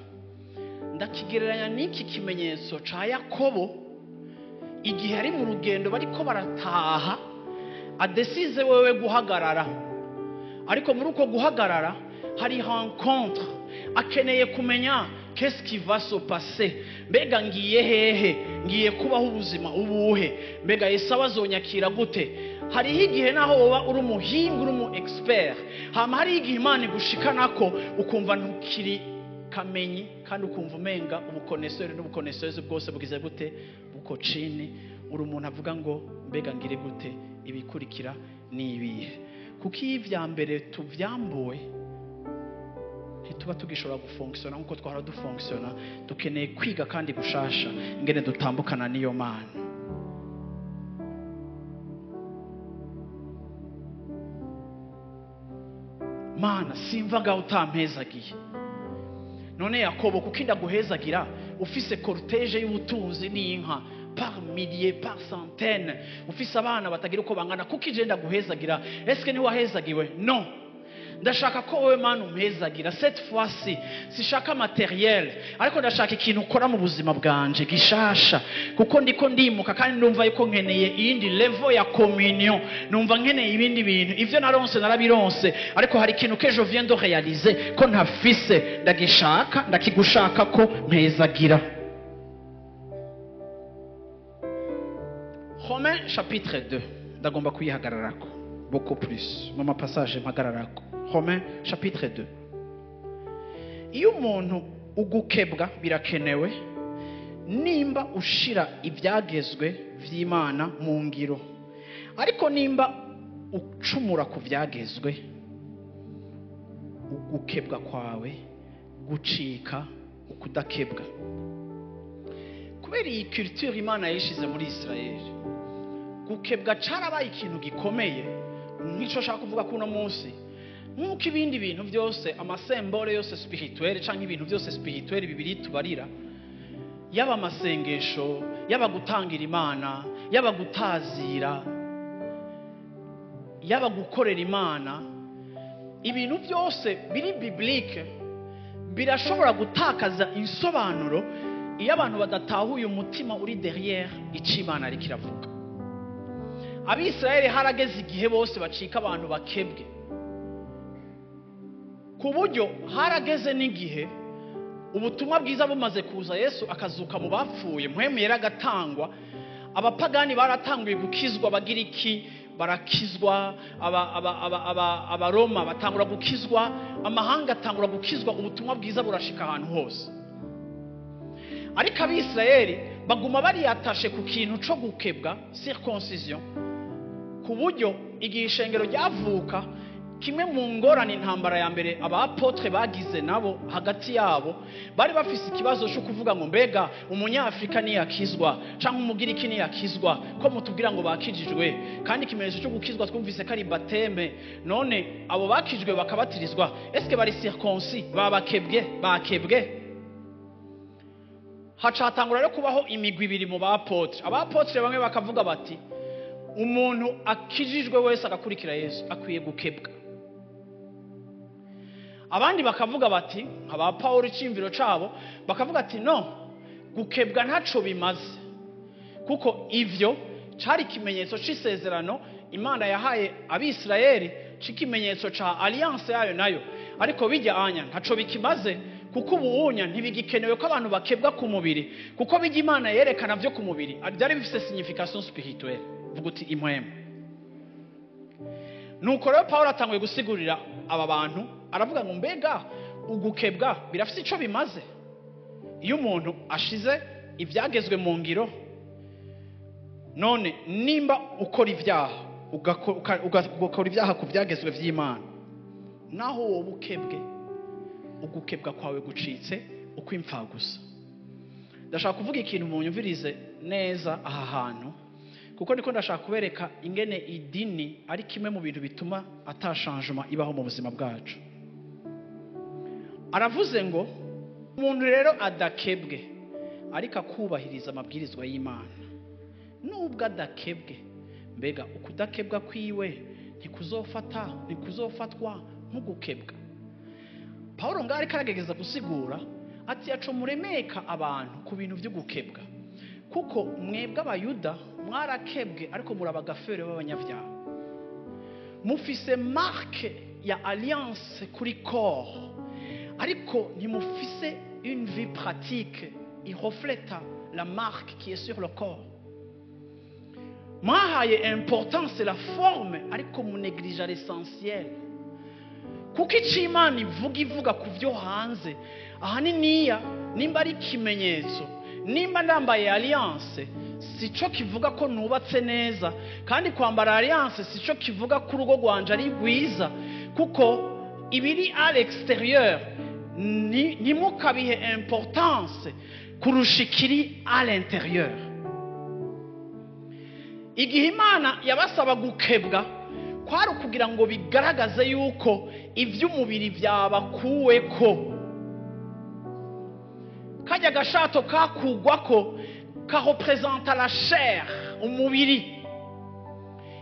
ndakigereranya n'iki kimenyetso ca Yakobo igihe ari mu rugendo bariko barataha, adesize wewe guhagarara, ariko muri uko guhagarara hari rencontre, akeneye kumenya qu'est-ce qui va se passer, mbega ngiye hehe, ngiye kubaho ubuzima ubuhe, mbega Yesu azonyakira gute. Hariho igihe naho woba uri umuhinga, uri umu expert, hama hariho igihe Imana igushikanako ukumva ntukiri kamenyi, kandi ukumva umenga ubukoneseri n'ubukonesezi bwose bugize gute, buko chini, uri umuntu avuga ngo mbega ngire gute, ibikurikira ni ibihe. Kuko ivya mbere tuvyambuwe ntituba tugishobora gufonctiona nkuko twahora dufonctiona. Dukeneye kwiga kandi gushasha ingene dutambukana niyo Mana. Mana simva nga utampezagiye. None Yakobo kuko indaguhezagira ufise cortege y'ubutunzi n'inka par milliers, par centaines, ufise abana batagira uko bangana, kuko ije ndaguhezagira. Eske ni wahezagiwe? Non. Ndashaka ko wewe Mana umpezagira. Cette fois-ci sishaka materiel, ariko ndashaka ikintu ukora mu buzima bwanje gishasha, kuko ndiko ndimuka kandi ndumva yuko nkeneye iyindi level ya communion, numva nkeneye ibindi bintu. Ivyo naronse narabironse, ariko hari ikintu que je viens de réaliser ko ntafise, ndagishaka, ndakigushaka ko mpezagira. Romains chapitre 2 ndagomba kuyihagararako beaucoup plus mu passage mpagararako. Romains chapitre 2. Iyo umuntu ugukebwa birakenewe nimba ushira ibyagezwe vy'Imana mu ngiro, ariko nimba ucumura ku vyagezwe ugukebwa kwawe gucika ukudakebwa. Kubera iyi culture Imana yishize muri Israel, gukebwa carabaye ikintu gikomeye. Nico shaka kuvuga kuno munsi, nkuko ibindi bintu byose amasembole yose spirituelle canke ibintu byose spirituelle bibiri tubarira, yaba amasengesho, yaba gutangira Imana, yaba gutazira, yaba gukorera Imana, ibintu byose biri biblique birashobora gutakaza insobanuro iyo abantu badatahuye umutima uri derrière ico Imana ari kiravuga. Abisirayeli harageze igihe bose bacika abantu bakebwe, ku buryo harageze n'igihe ubutumwa bwiza bumaze kuza, Yesu akazuka mu bapfuye, mpwemu yera agatangwa, abapagani baratanguye gukizwa. Bagira iki? Barakizwa. Abaroma batangura gukizwa, amahanga atangura gukizwa, ubutumwa bwiza burashika ahantu hose. Ariko Abisirayeli baguma bariyatashe ku kintu cyo gukebwa circoncision, ku buryo igihe ishengero ryavuka, kimwe mu ngorane intambara ya mbere abapotre bagize nabo hagati yabo, bari bafise ikibazo cyo kuvuga ngo mbega umunyafrika niyakizwa cyangwa umugiriki niyakizwa, ko mutubwira ngo bakijijwe kandi ikimenyetso cyo gukizwa twumvise ko ari bateme, none abo bakijwe bakabatirizwa, eske bari circoncis, bakebwe? Hacatangura rero kubaho imigwi ibiri mu bapotre. Abapotre bamwe bakavuga bati umuntu akijijwe wese agakurikira Yesu akwiye gukebwa. Abandi bakavuga bati, aba Paulo icimviro cabo bakavuga ati no, gukebwa ntaco bimaze, kuko ivyo cari ikimenyetso c'isezerano Imana yahaye Abisirayeli, c'ikimenyetso ca alliance yayo nayo, ariko bijya anya ntaco bikimaze, kuko ubuunya ntibigikenewe ko abantu bakebwa ku mubiri, kuko bijya Imana yerekana vyo ku mubiri byari bifise signification spirituelle, vuga uti impwemu. Nuko rero Paulo atanguye gusigurira aba bantu, aravuga ngo mbega ugukebwa birafise ico bimaze iyo umuntu ashize ibyagezwe mu ngiro. None nimba ukora ibyaha ugakora ibyaha ku byagezwe vy'Imana, naho wowe ukebwe, ugukebwa kwawe gucitse uko impfa gusa. Ndashaka kuvuga ikintu munyumvirize neza aha hantu, kuko niko ndashaka kubereka ingene idini ari kimwe mu bintu bituma atashangement ibaho mu buzima bwacu. Aravuze ngo umuntu rero adakebwe ariko akubahiriza amabwirizwa y'Imana, nubwo adakebwe, mbega ukudakebwa kwiwe ntikuzofatwa nk'ugukebwa. Paulo ngari karagegeza gusigura ati yaco muremeka abantu ku bintu byo gukebwa, kuko mwebwe abayuda mwarakebwe ariko murabagafere b'abanyabyaha, mufise marque ya alliance kuri corps, ariko ntimufise une vie pratique il reflète la marque qui est sur le corps. Mwahaye importance la forme ariko mu néglige l'essentiel, kuko ic'Imana ivuga ku byo hanze ahaniniya, nimba ari ikimenyetso, nimba ndambaye alliance sico kivuga ko nubatse neza, kandi kwambara alliance sico kivuga ko urugo rwanje ari rwiza, kuko ibiri à l'extérieur ntimukabihe importance kurusha ikiri à l'intérieur. Igihe Imana yabasaba gukebwa kwari kugira ngo bigaragaze yuko ivy'umubiri byabakuweko, kajya gashato kakugwako ka représente la chair, umubiri.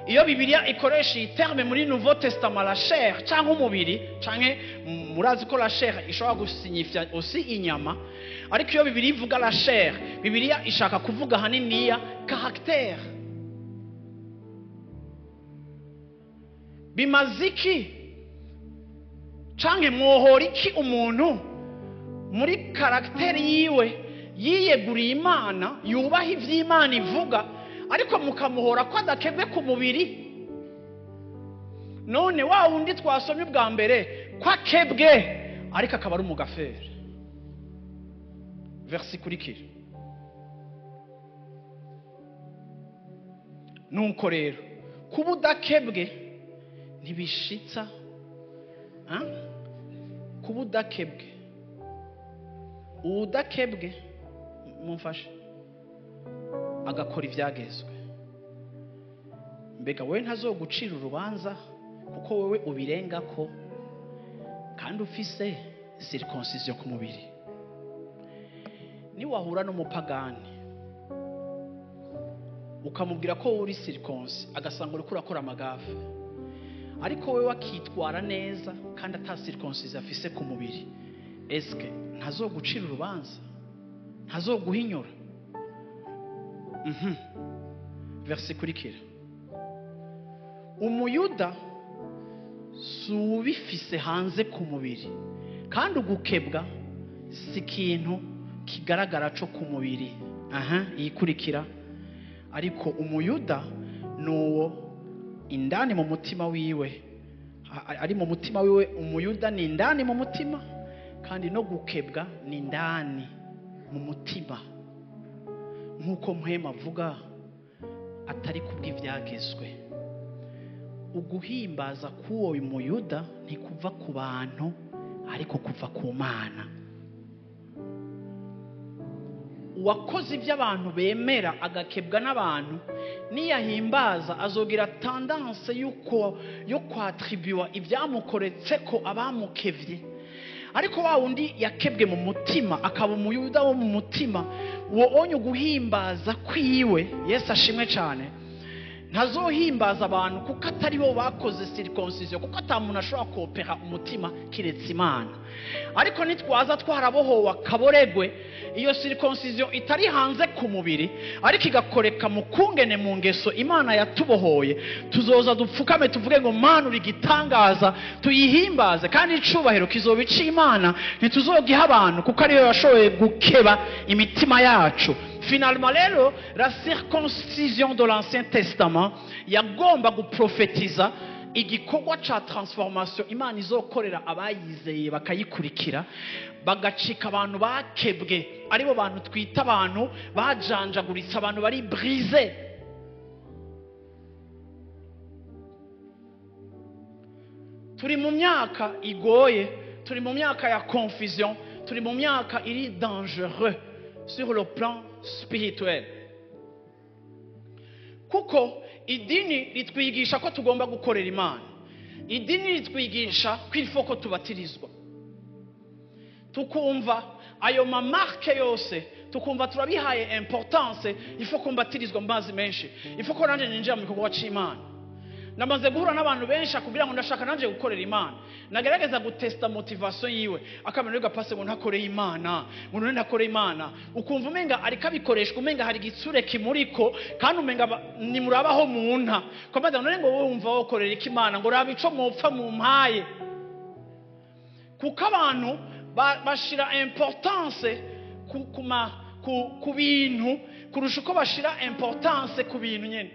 Iyo Bibiliya ikoresha iterme muri Nouveau Testament la chair cyangwa umubiri, canke murazi ko la chair ishobora gusignifia aussi inyama, ariko iyo Bibiliya ivuga la chair, Bibiliya ishaka kuvuga haniniya caractère. Bimaziki canke mwohoriki umuntu muri caractère yiwe yiyeguriye Imana, yubaha ivy'Imana ivuga, ariko mukamuhora ko adakebwe ku mubiri. None wa wundi twasomye bwa mbere ko akebwe ariko akaba ari umugafere. Versi kurikira. Nuko rero kuba udakebwe ntibishitsa, kuba udakebwe, udakebwe mumfashe agakora ibyagezwe, mbega wewe ntazogucira urubanza kuko wewe ubirenga ko kandi ufise circoncision ku mubiri. Ni wahura n'umupagani ukamubwira ko uri circoncis, agasanga uri kurakora amagafe, ariko wewe wakitwara neza kandi ata circoncision afise ku mubiri, eske ntazogucira urubanza? Ntazoguhinyura? Versi kurikira. Umuyuda subifise hanze ku mubiri, kandi ugukebwa si ikintu kigaragara cyo ku mubiri. Iyikurikira. Ariko umuyuda nuwo indani mu mutima wiwe, ari mu mutima wiwe. Umuyuda ni indani mu mutima, kandi no gukebwa ni indani mu mutima. nk'uko mpema avuga atari kubw'ibyagezwe. Uguhimbaza k'uwo muyuda ntikuva ku bantu ariko kuva ku Mana. Uwakoze ibyo abantu bemera agakebwa n'abantu niyahimbaza azogira tendance yo kwatribuwa ibyamukoretse ko abamukevye. Ariko wa wundi yakebwe mu mutima akaba umuyuda wo mu mutima, uwo onye guhimbaza kwiwe, Yesu ashimwe cyane, ntazohimbaza abantu kuko atari bo bakoze circoncision, kuko atamuntu ashobora kopera umutima kiretse Imana. Ariko nitwaza twarabohowe akaboregwe, iyo circoncision itari hanze ku mubiri ariko igakoreka mu kungene mu ngeso Imana yatubohoye, tuzoza dupfukame tuvuge ngo Mana uri gitangaza, tuyihimbaze, kandi icubahiro kizoba ic'Imana, ntituzogiha abantu kuko ariyo yashoboye gukeba imitima yacu. Finalement rero la circoncision de l'Ancien Testament yagomba guprofetiza igikorwa ca transformation Imana izokorera abayizeye bakayikurikira, bagacika abantu bakebwe, aribo bantu twita abantu bajanjaguritse, abantu bari brisé. Turi mu myaka igoye, turi mu myaka ya confusion, turi mu myaka iri dangereux sur le plan spirituel. Kuko idini ritwigisha ko tugomba gukorera Imana. Idini ritwigisha ko ilfo ko tubatirizwa. Tukumva ayo mamarke yose, tukumva turabihaye importance, ilfo ko mbatirizwa mbazi menshi, ilfo ko nanje ninjira mu gikorwa c'Imana. Namaze guhura n'abantu benshi akubwira ngo ndashaka nanje gukorera Imana, nagerageza gutesta motivation yiwe, akamenya ngo pase ngo ntakoreye Imana, ngo none ntakoreye Imana, ukumva umenga ariko abikoreshwa, umenga hari igitsure kimuriko, kandi umenga ni murabaho mu nta komeza none ngo wowe wumva wokorera iki Imana, ngo raba ico mupfa mu mpaye. Kuko abantu bashira importance ku bintu kurusha uko bashira importance ku bintu nyene.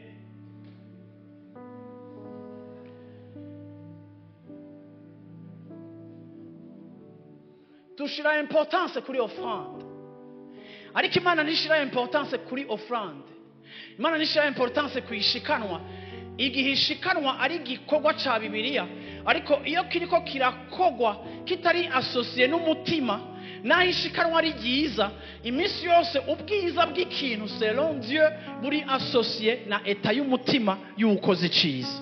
Tushira importance kuri offrande, ariko Imana nishira importance kuri offrande. Imana nishira importance kuyishikanwa. Igihe ishikanwa ari gikorwa ca Bibiliya, ariko iyo kiriko kirakogwa kitari associé n'umutima, naho ishikanwa ari ryiza, iminsi yose ubwiza bw'ikintu selon Dieu buri associé na eta y'umutima y'ukoze ciza.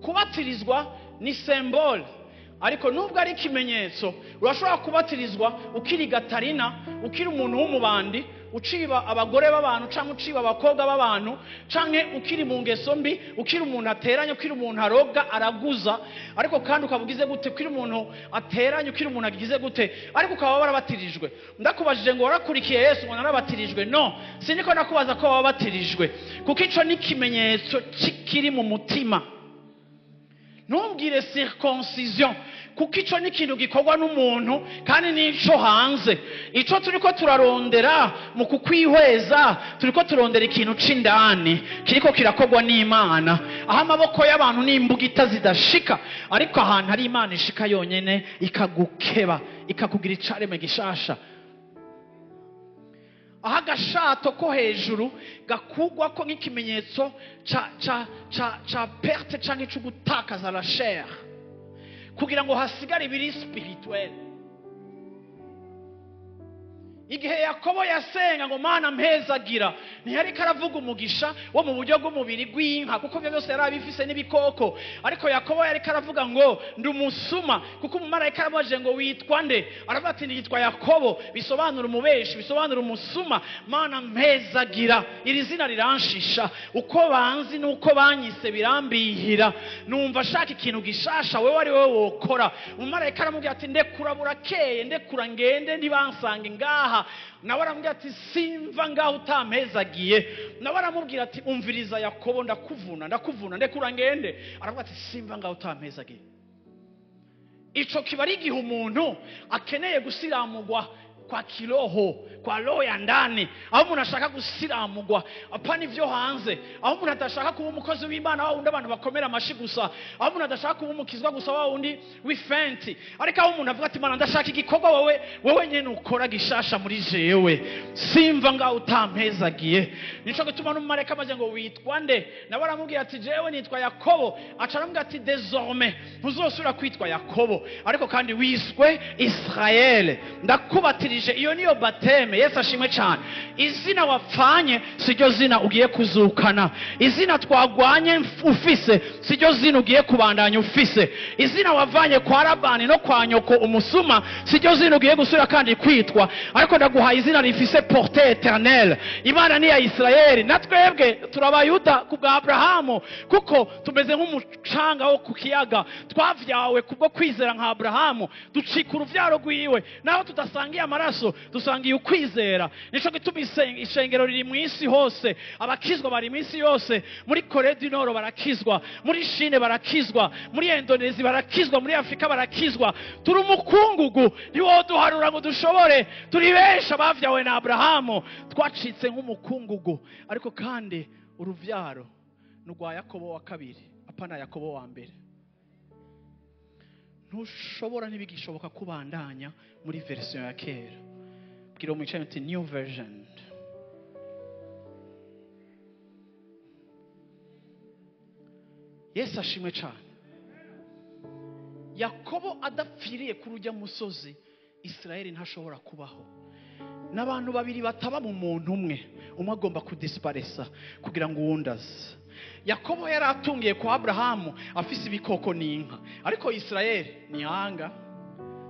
Kubatirizwa ni symbole, ariko nubwo ari ikimenyetso. Urashobora kubatirizwa ukiri gatarina, ukiri umuntu w'umubandi, uciba abagore b'abantu cyangwa uciba abakobwa b'abantu, canke ukiri mu ngeso mbi, ukiri umuntu ateranye, ukiri umuntu aroga araguza, ariko kandi ukabugize gute, ukiri umuntu ateranye, ukiri umuntu agize gute, ariko ukaba warabatirijwe. Ndakubajije ngo warakurikiye Yesu ngo narabatirijwe? No, siniko nakubaza ko wabatirijwe, kuko ico ni kimenyetso kiri mu mutima. Ntumbwire circoncision, kuko ico ni ikintu gikorwa n'umuntu kandi nico hanze. Ico turiko turarondera mu kukwihweza, turiko turondera ikintu c'indani kiriko kirakorwa n'Imana, aho amaboko y'abantu n'imbugita zidashika, ariko ahantu hari Imana ishika yonyene ikagukeba, ikakugira icareme gishasha. Aha gashato ko hejuru gakugwa ko nk'ikimenyetso cha perte canke cyo gutakaza la chair, kugira ngo hasigare ibiri spirituel. Igihe Yakobo yasenga ngo Mana mpezagira, ntiyari karavuga umugisha wo mu buryo bw'umubiri gw'inka, kuko byo byose yari abifise n'ibikoko, ariko Yakobo yari karavuga ngo ndi umusuma, kuko umumarayika arabaje ngo witwa nde, aravuga ati yitwa Yakobo, bisobanura umubeshi, bisobanura umusuma. Mana mpezagira, iri zina riranshisha, uko banzi nuko banyise birambihira, numva shaka ikintu gishasha wewe ari wewe wokora. Umumarayika aramubwira ati ndekura burakeye, ndekura ngende ntibansange ngaha. Nawe aramubwira ati simva ngaho utampezagiye. Nawe aramubwira ati umviriza Yakobo, ndakuvuna ndekura ngende. Aravuga ati simva ngaho utampezagiye. Ico kiba ari igihe umuntu akeneye gusiramugwa kwa kiroho, kwa roho ya ndani, aho umuntu ashaka gusiramugwa apana ivyo hanze, aho umuntu adashaka kuba umukozi w'Imana wa wundi abantu bakomera amashi gusa, aho umuntu adashaka kuba umukizwa gusa wa wundi w'ifenti, ariko aho umuntu avuga ati Mana ndashaka igikorwa wowe nyene ukora gishasha muri jewe, simva ngaho utampezagiye. Nico gituma n'umumarayika amaze ngo witwa nde, nawe aramubwira ati jewe nitwa Yakobo, aca aramubwira ati désormais ntuzosubira kwitwa Yakobo ariko kandi wiswe Israel, ndakubatirije. Iyo niyo bateme. Yesu ashimwe cyane. Izina wapfanye siryo zina ugiye kuzukana, izina twagwanye ufise siryo zina ugiye kubandanya ufise, izina wavanye kwa Labani no kwa nyoko umusuma siryo zina ugiye gusubira kandi kwitwa, ariko ndaguhaye izina rifise portée éternelle. Imana ni ya Israeli, natwebwe turabayuda kubwa Abrahamu, kuko tumeze nk'umucanga wo ku kiyaga, twavyawe kubwo kwizera nka Abrahamu, ducika uruvyaro rwiwe, naho tudasangiye amaraso dusangiye ukwizera. Nico gituma ishengero riri mu isi hose, abakizwa bari mu isi yose, muri Korea du Nord barakizwa, muri Chine barakizwa, muri Indonesia barakizwa, muri Afrika barakizwa. Turi umukungugu ntiwoduharura ngo dushobore, turi benshi abavyawe na Abrahamu, twacitse nk'umukungugu, ariko kandi uruvyaro n'urwa Yakobo wa kabiri apana Yakobo wa mbere. Ntushobora ntibigishoboka kubandanya muri version ya kera. Bwira mu cyane new version. Yesu ashimwe cyane. Yakobo adapfiriye kuri ujya musozi, Israeli ntashobora kubaho. N'abantu babiri bataba mu muntu umwe agomba kudisparesa kugira ngo uwundaze. Yakobo yari atungiye kwa Abrahamu afise ibikoko n'inka, ariko Israeli ni hanga,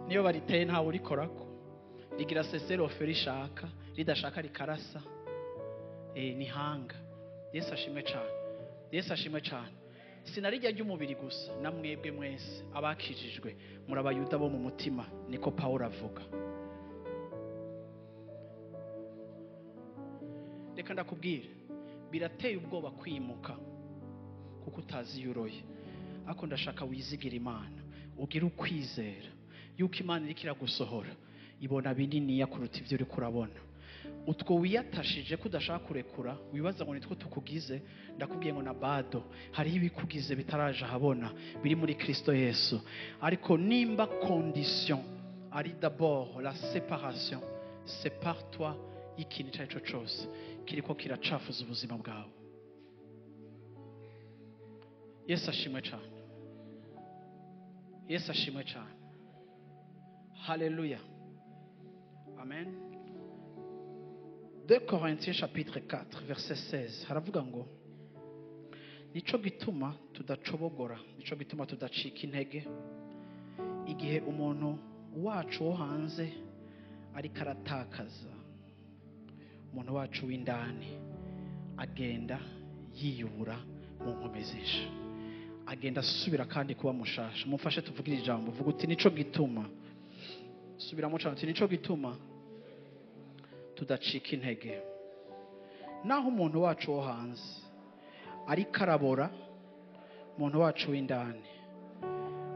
niyo bariteye ntawe urikorako, rigira sesero ferishaka, ridashaka rikarasa. Ni hanga. Yesu ashimwe cyane. Yesu ashimwe cyane. Sinarijya ry'umubiri gusa, namwebwe mwese abakijijwe muri abayuda bo mu mutima, niko Paulo avuga. Reka ndakubwire, birateye ubwoba kwimuka kuko utazi yuroye, ariko ndashaka wizigira Imana, ugira ukwizera yuko Imana iri kiragusohora, ibona binini yakuruta ivyo uri kurabona. Utwo wiyatashije kudashaka kurekura, wibaza ngo nitwo tukugize, ndakubwiye ngo na bado hariho ibikugize bitaraje habona, biri muri Kristo Yesu. Ariko nimba condition ari d'abord la séparation, sépare-toi ikintu cyaco cyose kiriko kiracafuza ubuzima bwawe. Yesu ashimwe cyane. Yesu ashimwe cyane. Hallelujah. Amen. 2 Corinthiens chapitre 4 verset 16 haravuga ngo nico gituma tudacobogora, nico gituma tudacika intege igihe umuntu wacu wo hanze ari karatakaza, umuntu wacu w'indani agenda yiyubura mu nkomezesha, agenda asubira kandi kuba mushasha. Mufashe tuvugira ijambo, vuga uti nico gituma, subira mu cyane, nico gituma tudacika intege. Naho umuntu wacu wo hanze ari karabora, umuntu wacu w'indani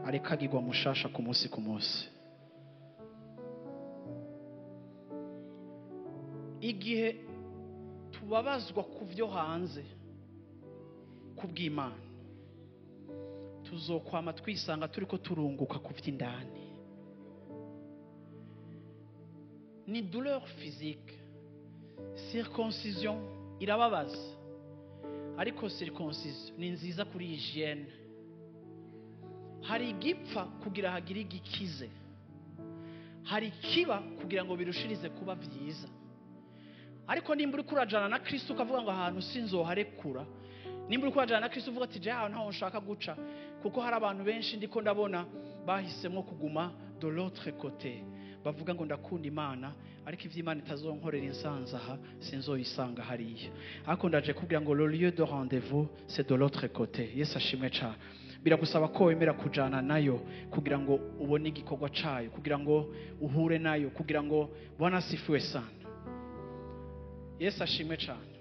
ari kagirwa mushasha ku munsi ku munsi. Igihe tubabazwa ku byo hanze kubw'Imana, tuzokwama twisanga turiko turunguka ku by'indani. Ni douleur physique, circoncision irababaza, ariko circoncision ni nziza kuri hygiene. Hari igipfa kugira hagire igikize, hari kiba kugira ngo birushirize kuba byiza. Ariko nimba uri kurajana na Kristo ukavuga ngo ahantu sinzoharekura, nimba uri kurajana na Kristo uvuga ati je aho ntaho nshaka guca, kuko hari abantu benshi ndiko ndabona bahisemo kuguma de l'autre côté, bavuga ngo ndakunda Imana ariko ivy'Imana itazonkorera insanzaha sinzoyisanga hariya. Ariko ndaje kugira ngo le lieu de rendez-vous c'est de l'autre côté. Yesu ashimwe cyane. Biragusaba ko wemera kujana nayo kugira ngo ubone igikorwa cayo, kugira ngo uhure nayo, kugira ngo Bwana sifiwe sana. Yesu ashimwe cyane.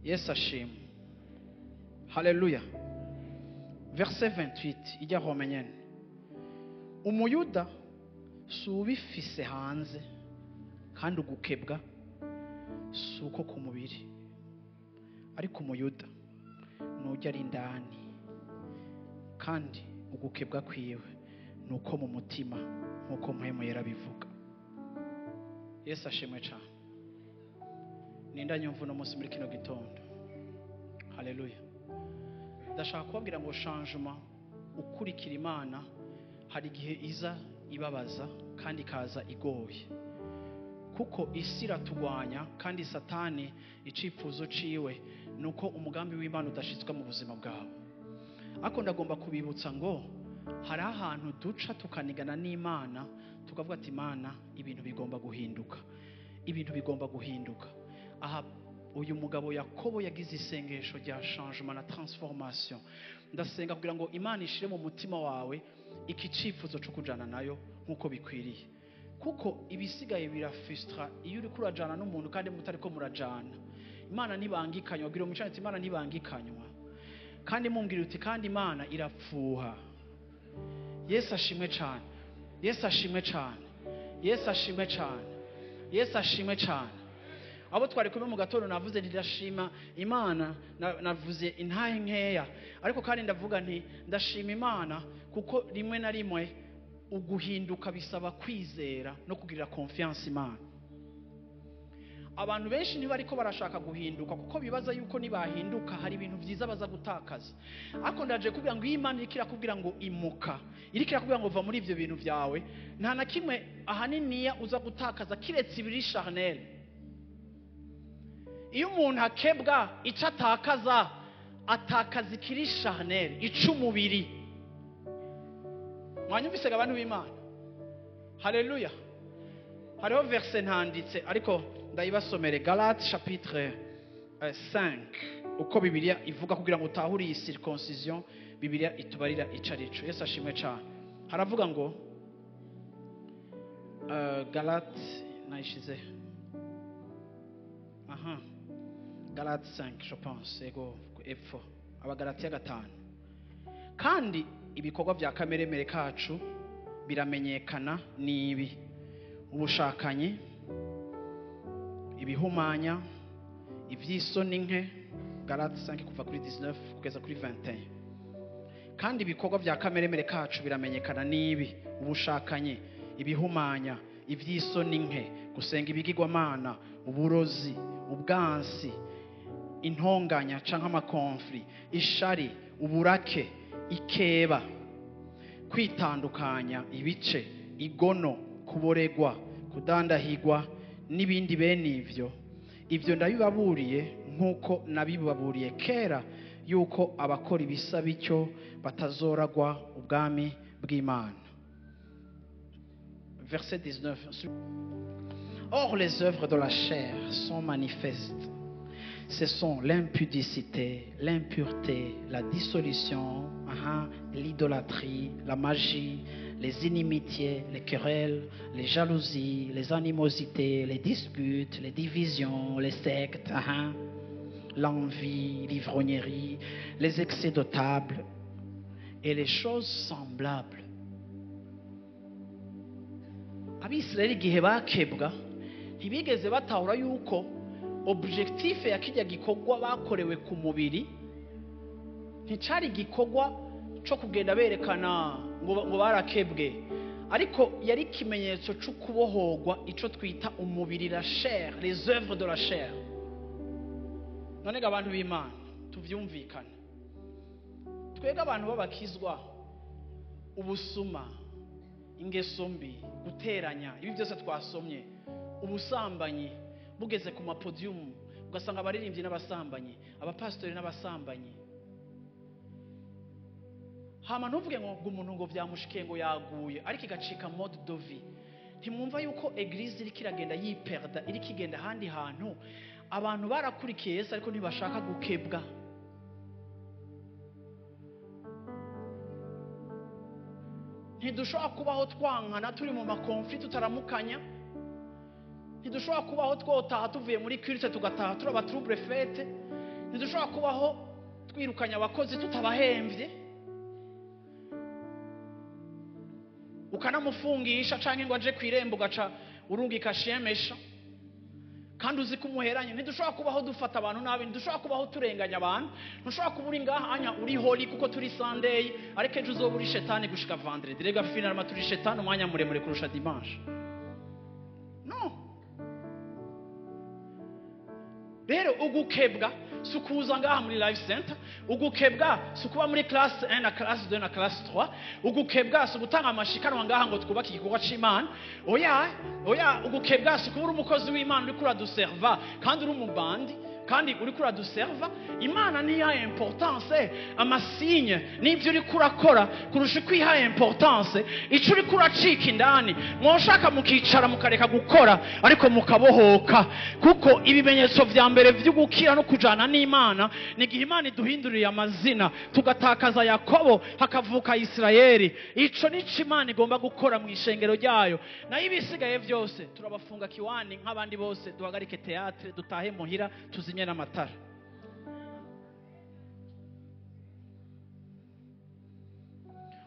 Yesu ashimwe. Haleluya. Verset 28 ijya Romaine. Umuyuda si ubifise hanze kandi ugukebwa si uko ku mubiri, ariko umuyuda nujya ari indani kandi ugukebwa kwiwe ni uko mu mutima nk'uko mpwemu yera bivuga. Yesu ashimwe cyane. Ninda nyumva uno munsi muri kino gitondo. Haleluya. Ndashaka kubabwira ngo changement ukurikira Imana hari igihe iza ibabaza kandi ikaza igoye, kuko isi iratugwanya kandi satani icifuzo ciwe nuko umugambi w'Imana udashitswe mu buzima bwawe. Ako ndagomba kubibutsa ngo hari ahantu duca tukanigana n'Imana tukavuga ati Imana ibintu bigomba guhinduka, ibintu bigomba guhinduka. Aha uyu mugabo Yakobo yagize isengesho rya changement na transformation. Ndasenga kugira ngo Imana ishire mu mutima wawe iki cifuzo cyo kujana nayo nkuko bikwiriye, kuko ibisigaye birafrustra iyo uri kurajana n'umuntu kandi mutari ko murajana. Imana ntibangikanywa, bwira umucana ati Imana ntibangikanywa, kandi mumbwira uti kandi Imana irapfuha. Yesu ashimwe cyane. Yesu ashimwe cyane. Yesu ashimwe cyane. Yesu ashimwe cyane. Abo twari kumwe mu gatondo navuze ndashima Imana, navuze intahe nkeya, ariko kandi ndavuga nti ndashima Imana kuko rimwe na rimwe uguhinduka bisaba kwizera no kugirira confiance Imana. Abantu benshi ntibariko barashaka guhinduka kuko bibaza yuko nibahinduka hari ibintu byiza baza gutakaza. Ariko ndaje kubwira ngo Imana irikira kubwira ngo imuka, irikira kubwira ngo va muri ibyo bintu byawe, nta na kimwe ahaniniya uza gutakaza kiretse ibiri charnel. Iyo umuntu akebwa icyo atakaza ikiri charnel, icumubiri. Mwanyumvise abantu b'Imana? Haleluya. Hariho verse ntanditse ariko ndayibasomere. Galates chapitre 5, uko Bibiliya ivuga kugira ngo utahure iyi circoncision Bibiliya itubarira icarico. Yesu ashimwe cyane. Haravuga ngo Galates nayishize Galates 5 je pense ego epfo Abagalatiya 5. Kandi ibikorwa bya kameremere kacu biramenyekana nibi: ubushakanye, ibihumanya, ivyisoni nke. Galates 5 kuva kuri 19 kugeza kuri 21. Kandi ibikorwa bya kameremere kacu biramenyekana nibi: ubushakanye, ibihumanya, ivyisoni nke, gusenga ibigirwamana, uburozi, ubwansi, intonganya canke amakonfli, ishari, uburake, ikeba, kwitandukanya ibice, igono, kuboregwa, kudandahigwa n'ibindi bene ivyo. Ivyo ndabibaburiye nkuko nabibaburiye kera yuko abakora ibisa bityo batazoragwa ubwami bw'Imana. Verset 19. Or les œuvres de la chair sont manifestes. Ce sont l'impudicité, l'impureté, la dissolution, l'idolâtrie, la magie, les inimitiés, les querelles, les jalousies, les animosités, les disputes, les divisions, les sectes, l'envie, l'ivrognerie, les excès de table et les choses semblables. Abisirayeli igihe bakebwa ntibigeze batahura yuko objectif ya kijya gikorwa bakorewe ku mubiri nticari gikorwa cyo kugenda berekana ngo barakebwe, ariko yari ikimenyetso cyo kubohogwa ico twita umubiri, la chair, les œuvres de la chair. None abantu b'Imana tuvyumvikana, twega abantu babakizwa ubusuma, ingeso mbi, guteranya, ibi byose twasomye, ubusambanyi bugeze ku mapodium ugasanga abaririmbyi n'abasambanyi, abapastori n'abasambanyi. Hama ntuvuge ngo umuntu ngo byamushikiye ngo yaguye ariko igacika mode de vie. Ntimwumva yuko eglise iri kiragenda yiperda, iri kigenda handi hantu abantu barakurikiye Yesu ariko ntibashaka gukebwa. Ntidushobora kubaho twankana turi mu makonflikt tutaramukanya. Ntidushobora kubaho twotaha tuvuye muri culte tugataha turi aba trouble fête. Ntidushobora kubaho twirukanya abakozi tutabahemvye. ukanamufungisha canke ngo aje kwirembo ugaca urungika shemesha kandi uzi ko umuheranye. Ntidushobora kubaho dufata abantu nabi, ntidushobora kubaho turenganya abantu, ntushobora kuba uri ngaha anya uri holy kuko turi Sunday ariko ejo uzoba uri shetani gushika vendredi. Rega finalement turi shetani umwanya muremure kurusha dimanche. No. Rero ugukebwa sukuza ngaha muri life center, ugukebwa sukuba muri classe 1 na classe 2 na classe 3, ugukebwa sugutanga amashikanwa ngaha ngo twubake igikorwa c'Imana. Oya ugukebwa sukubura umukozi w'Imana uri kura duserva kandi uri umubandi kandi uri kura duserva. Imana ni ya importance amasigne n'ibyo uri kurakora kurusha kwiha importance ico uri kuracika indani. Mwoshaka mukicara mukareka gukora ariko mukabohoka, kuko ibimenyetso vya mbere vy'ugukira no kujana n'Imana nigihe Imana iduhinduriye amazina tugatakaza Yakobo hakavuka Isirayeli. Ico nico Imana igomba gukora mu ishengero ryayo. Na ibisigaye vyose turabafunga kiwani nk'abandi bose, duhagarike teatre dutahe muhira tuzimye n'amatara.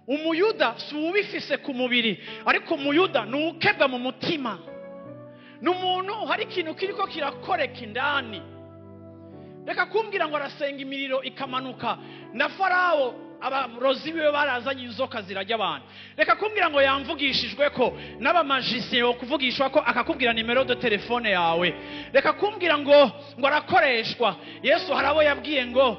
Umuyuda si ubifise ku mubiri ariko umuyuda nukebwa mu mutima. N'umuntu hari ikintu kiriko kirakoreka indani. Reka kumbwira ngo arasenga imiriro ikamanuka na Farawo abarozi biwe barazanye inzoka zirajya abantu. Reka kumbwira ngo yamvugishijwe ko n'abamagicien bo kuvugishwa ko akakubwira nimero de telefone yawe. Reka kumbwira ngo arakoreshwa. Yesu harabo yabwiye ngo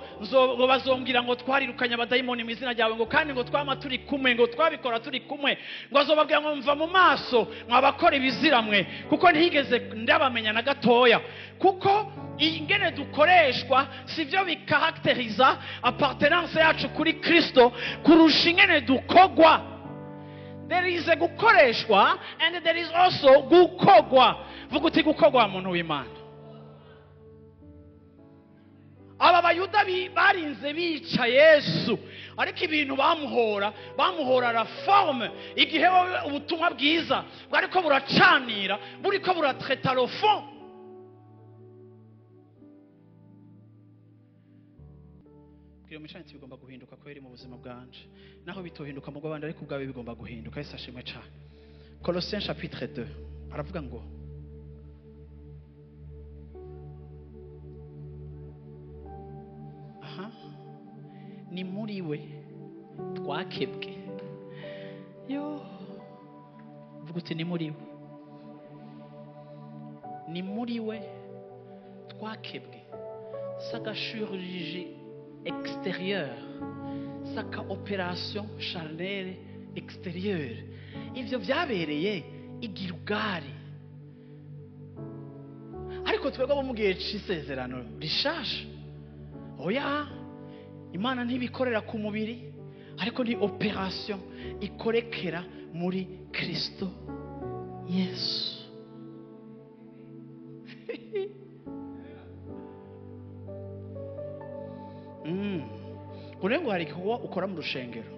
bazombwira ngo twarirukanya abadayimoni mu izina ryawe ngo kandi ngo twama turi kumwe ngo twabikora turi kumwe ngo azobabwira ngo mva mu maso mwabakora ibiziramwe kuko ntigeze ndabamenya na gatoya. Kuko ingene dukoreshwa sivyo bikarakteriza appartenance yacu kuri Kristo kurusha ingene dukogwa. There is a gukoreshwa and there is also gukogwa. Vuga uti gukogwa muntu w'Imana. Aba bayuda barinze bica Yesu ariko ibintu bamuhora la forme. Igihe ubutumwa bwiza bwariko buracanira buriko buratreta le fond. Imishanitsi bigomba guhinduka kweri mu buzima bwanje, naho bitohinduka mu bw'abandi ariko ubwawe bigomba guhinduka. Yesu ashimwe cyane. Colossiens chapitre 2 aravuga ngo ni muri we twakebwe. Vuga uti ni muri we. Ni muri we twakebwe. Saka chirurgie extérieure, saka opération charnelle extérieure. Ivyo vyabereye igirugari ariko twebwe bo mu gihe c'isezerano rishasha. Oya, Imana ntibikorera ku mubiri ariko ni opération ikorekera muri Kristo Yesu. Urengo hari igikorwa ukora mu rushengero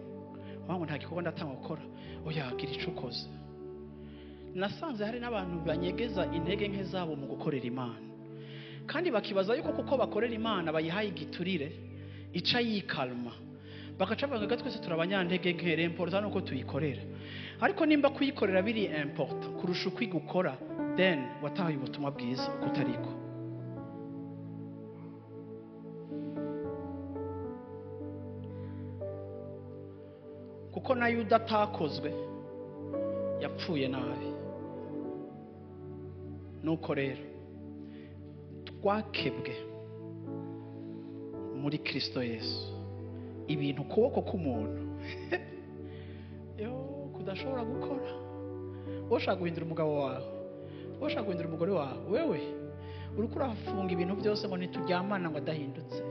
wangu nta gikorwa ndatanga gukora. Oya, gira ico ukoze. Nasanze hari n'abantu banyegeza intege nke zabo mu gukorera Imana kandi bakibaza yuko kuko bakorera Imana bayihaye igiturire ica yikalma bagaca bavuga twese turabanyantege nke. Important nuko tuyikorera ariko nimba kuyikorera biri important kurusha kwigukora then wataye ubutumwa bwiza kutariko. Kuko na Yuda atakozwe yapfuye nabi. Nuko rero twakebwe muri Kristo Yesu ibintu kuboko k'umuntu kudashobora gukora. Woshaka guhindura umugabo wawe, woshaka guhindura umugore wawe, wewe uriko urafunga ibintu byose ngo nituryamana ngo adahindutse,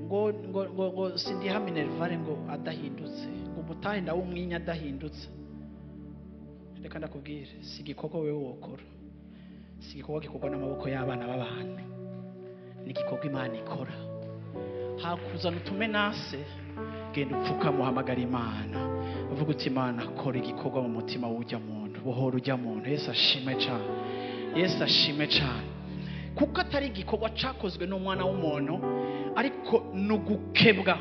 ngo sindi haminervare ngo adahindutse, ngo mutahe ndawumwinya adahindutse. Reka ndakubwire si igikorwa wewe wokora, si igikorwa gikorwa n'amaboko y'abana b'abantu, ni igikorwa Imana ikora. Hakuzana utumenase, genda upfuka muhamagara Imana uvuga uti Imana kora igikorwa mu mutima w'ujya muntu, bohora ujya muntu. Yesu ashime cyane, Yesu ashime cyane. Kuko atari igikorwa cyakozwe n'umwana w'umuntu ariko nugukebwa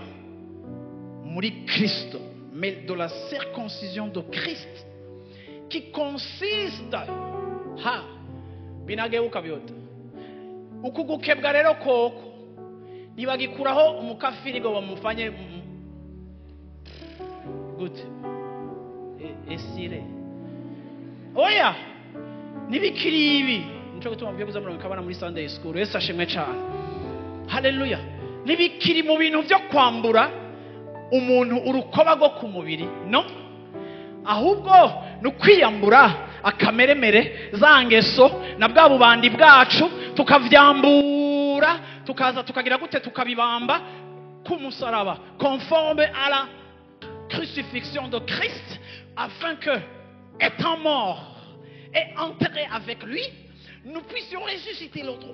muri Kristo mais de la circoncision de Christ, qui consiste binageuka byote uku gukebwa rero koko ntibagikuraho umukafiri ngo bamufanye gute esire oya nibikiri ibi nico gutuma mvuye kuza murongo kabana muri Sunday school. Yesu ashimwe cyane, haleluya. Nibikiri mu bintu byo kwambura umuntu urukoba rwo ku mubiri, no, ahubwo no kwiyambura akameremere za ngeso na bwa bubandi bwacu tukavyambura tukaza tukagira gute tukabibamba ku musaraba conforme à la crucifixion de Christ, afin que, étant mort et enterré avec lui, nous puissions ressusciter l'autre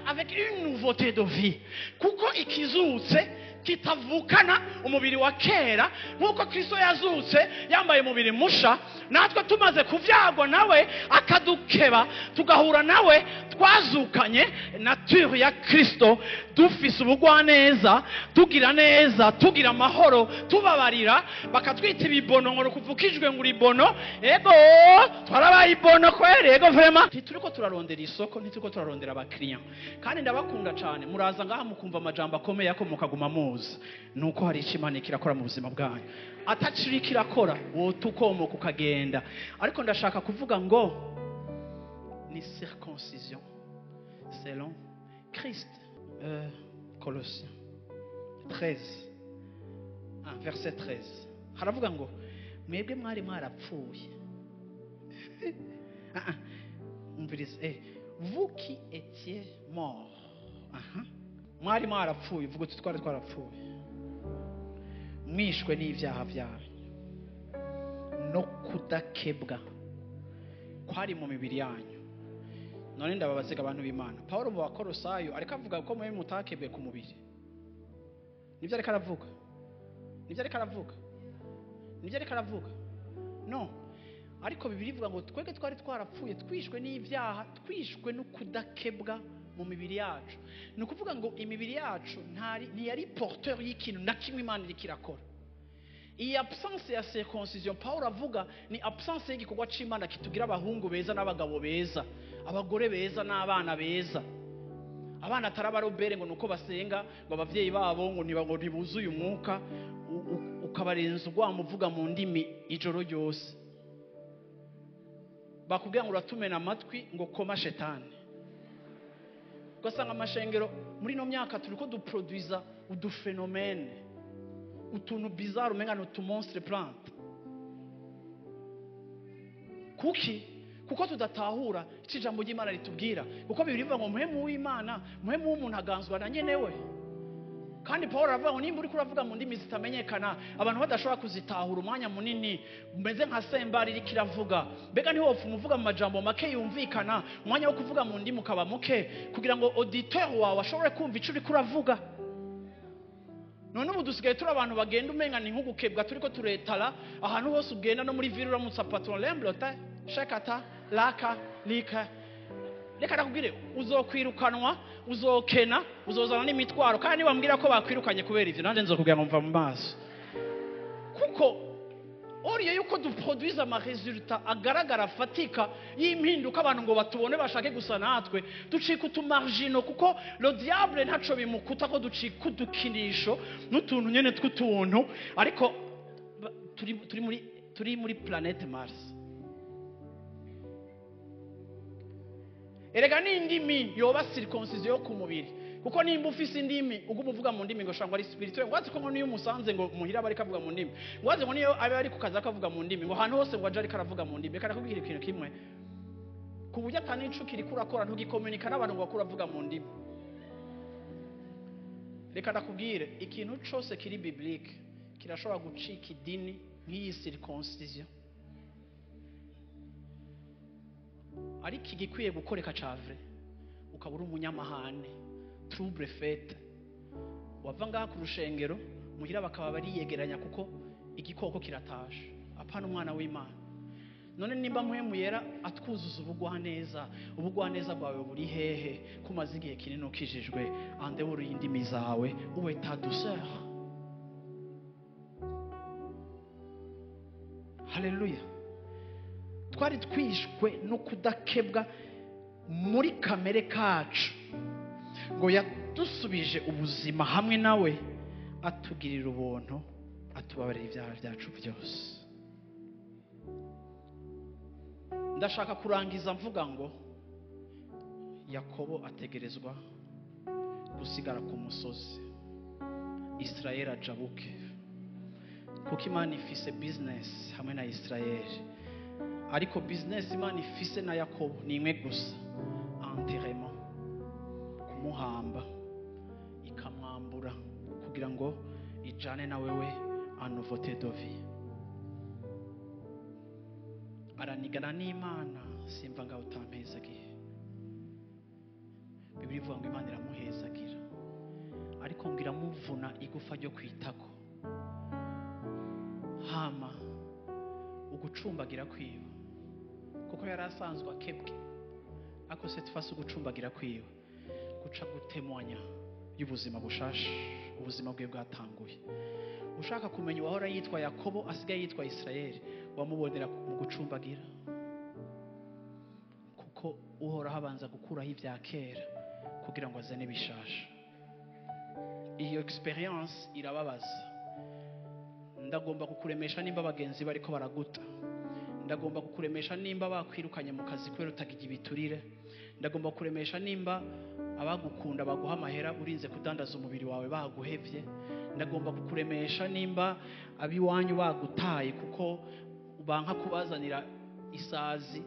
avec une nouveauté de vie. Kuko ikizutse kitavukana umubiri wa kera nkuko Kristo yazutse yambaye umubiri musha, natwe tumaze kuvyagwa nawe akadukeba tugahura nawe twazukanye nature ya Kristo, dufise ubugwaneza, tugira neza, tugira amahoro, tubabarira, bakatwita ibibono ngo kuvukijwe ngo uribono. Ego twarabaye ibono kwere, ego vraiment ntituriko turarondera isoko, ntituriko turarondera abakiriya. Kandi ndabakunda cyane, muraza ngaha mukumva amajambo akomeye yako mukaguma muzi, nuko hari Imana kirakora mu buzima bwanyu. Ataciri kirakora wotukomoka ukagenda, ariko ndashaka kuvuga ngo ni circoncision selon Christ. Colossiens 13 verset 13 haravuga ngo mwebwe mwari mwarapfuye. Vous qui étiez morts, mwari mwarapfuye, vuga uti twari twarapfuye, mwishwe n'ivyaha byanyu no kudakebwa kwari mu mibiri yanyu. None ndababaziga abantu b'Imana, Paulo mu Bakolosayo ariko avuga ko mwe mutakebwe ku mubiri. Nibyo ariko aravuga, nibyo ariko aravuga, nibyo ariko aravuga, no. Ariko Bibiliya ivuga ngo twebwe twari twarapfuye, twishwe n'ivyaha, twishwe no kudakebwa mu mibiri yacu. Ni ukuvuga ngo imibiri yacu ntiyari porteur y'ikintu na kimwe Imana iri kirakora. Iyi absence ya circoncision Paulo avuga ni absence y'igikorwa c'Imana kitugira abahungu beza n'abagabo beza, abagore beza n'abana beza. Abana atarabarobere ngo nuko basenga ngo abavyeyi babo ngo ntibuzuye umwuka, ukabarenza ugwamuvuga mu ndimi ijoro ryose. Bakubwira ngo uratumena amatwi ngo koma shetani. Ugasanga amashengero muri no myaka turiko duproduisa uduphénomènes, utuntu bizarre umenga n'utu monstre plante. Kuko tudatahura ijambo ry'Imana ritubwira, kuko Bibiliya ivuga ngo muhemu w'Imana, muhemu w'umuntu aganzwa na nyenewe. Kandi Paulo aravuga ngo nimba uri kuravuga mu ndimi zitamenyekana, abantu badashobora kuzitahura umwanya munini, umeze nka sembari iri kiravuga, mbega niho wopfa umuvuga mu majambo make yumvikana, umwanya wo kuvuga mu ndimi ukaba muke, kugira ngo auditeur wawe ashobore kumva ico uri kuravuga. None ubu dusigaye turi abantu bagenda umenga ni nk'ugukebwa, turiko turetara ahantu hose ugenda, no muri ville uramutsa patron lemblota shakata laka lika. Reka nakubwire, uzokwirukanwa, uzokena, uzozana n'imitwaro, kandi bambwira ko bakwirukanye kubera ivyo, nanje nzokubwira ngo mva mu maso. Kuko oriye yuko duproduise ama resultat agaragara fatika y'impinduka abantu ngo batubone bashake gusa natwe, ducika utumargino, kuko le diable ntaco bimukuta ko ducika udukinisho n'utuntu nyene tw'utuntu. Ariko turi muri planète Mars. Erega n'indimi yoba circoncision yo ku mubiri, kuko nimba ufise indimi uguma uvuga mu ndimi ngo shangwa ari spirituel, ngwazi ko niyo musanze ngo muhira bari kavuga mu ndimi, ngwazi ngo niyo abe ari kukaza kavuga mu ndimi, ngo ahantu hose ngo aje ari karavuga mu ndimi. Reka nakubwira ikintu kimwe, ku buryo atanico kiri kurakora ntugikomunika n'abantu ngo bakuravuga mu ndimi. Reka nakubwire ikintu cyose kiri biblique kirashobora gucika idini nk'iyi circoncision, ariko igikwiye gukoreka cave ukabura umunyamahane, trouble fête, wava ngaha ku rushengero muhira bakaba bariyegeranya kuko igikoko kiratashe, apana umwana w'Imana. None nimba muhemu yera atwuzuza ubugwaneza bwawe buri hehe kumaze igihe kinini ukijijwe ande w'urindimi zawe uwe ta douceur. haleluya. Twari twishwe no kudakebwa muri kamere kacu, ngo yadusubije ubuzima hamwe nawe, atugirira ubuntu, atubabarira ibyaha byacu byose. Ndashaka kurangiza mvuga ngo Yakobo ategerezwa gusigara ku musozi, Israel ajabuke, kuko Imana ifise business hamwe na Israel. Ariko business Imana ifise na Yakobo ni imwe gusa, enterrement, kumuhamba ikamwambura kugira ngo ijane na wewe en nouveauté de vie. Aranigana n'Imana, simva ngaho utampezagiye. Bibiliya ivuga ngo Imana iramuhezagira, ariko ngira muvuna igufa ryo kwitako, hama ugucumbagira kwiwe, kuko yari asanzwe akebwe, ako cette fois ugucumbagira kwiwe guca gutemwanya y'ubuzima bushasha, ubuzima bwe bwatanguye. Ushaka kumenya uwahora yitwa Yakobo asigaye yitwa Israel, wamubonera mu gucumbagira, kuko uhora habanza gukuraho ibya kera kugira ngo azane bishasha. Iyo experience irababaza. Ndagomba kukuremesha nimba abagenzi bariko baraguta, ndagomba kukuremesha nimba bakwirukanye mu kazi kwera utagira ibiturire, ndagomba kukuremesha nimba abagukunda baguha amahera urinze kudandaza umubiri wawe baguhevye, ndagomba kukuremesha nimba abiwanyu bagutaye kuko ubanka kubazanira isazi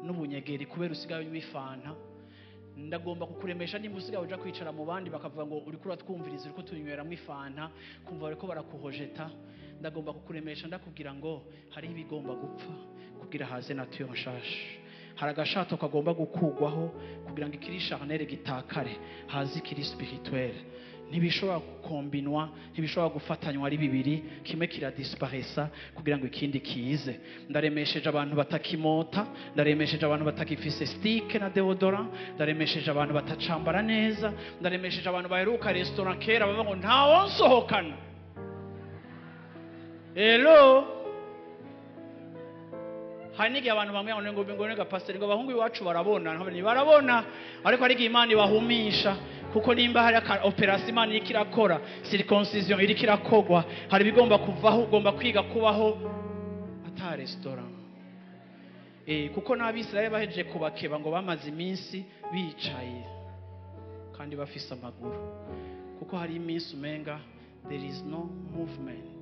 n'ubunyegeri kubera usigaye wifana. Ndagomba kukuremesha nimba usigaye uja kwicara mu bandi bakavuga ngo uri kuri twumviriza uri ko tunyweramo ifanta, kumva bariko barakuhojeta. Ndagomba kukuremesha ndakubwira ngo hari ibigomba gupfa kugira haze nature nshasha. Hari agashato kagomba gukugwaho kugira ngo ikiri charnel gitakare, hazi ikiri spirituel. Ntibishobora gukombinwa, ntibishobora gufatanywa ari bibiri, kimwe kiradisparesa kugira ngo ikindi kize. Ndaremesheje abantu batakimota, ndaremesheje abantu batakifise stick na deodorant, ndaremesheje abantu batacambara neza, ndaremesheje abantu baheruka restaurant kera baba ngo ntawo nsohokana. Hello, hanigi abantu bamwe ngo ngo pastor ngo bahungu iwacu barabona, barabona, ariko ari Imana ibahumisha, kuko nimba hari operation Imana ikirakora, circoncision iri kirakogwa, hari bigomba kuvaho, ugomba kwiga kubaho ata restaurant. Kuko n'Abisirayeli baheje kubakeba ngo bamaze iminsi bicaye kandi bafise amaguru, kuko hari iminsi umenga there is no movement.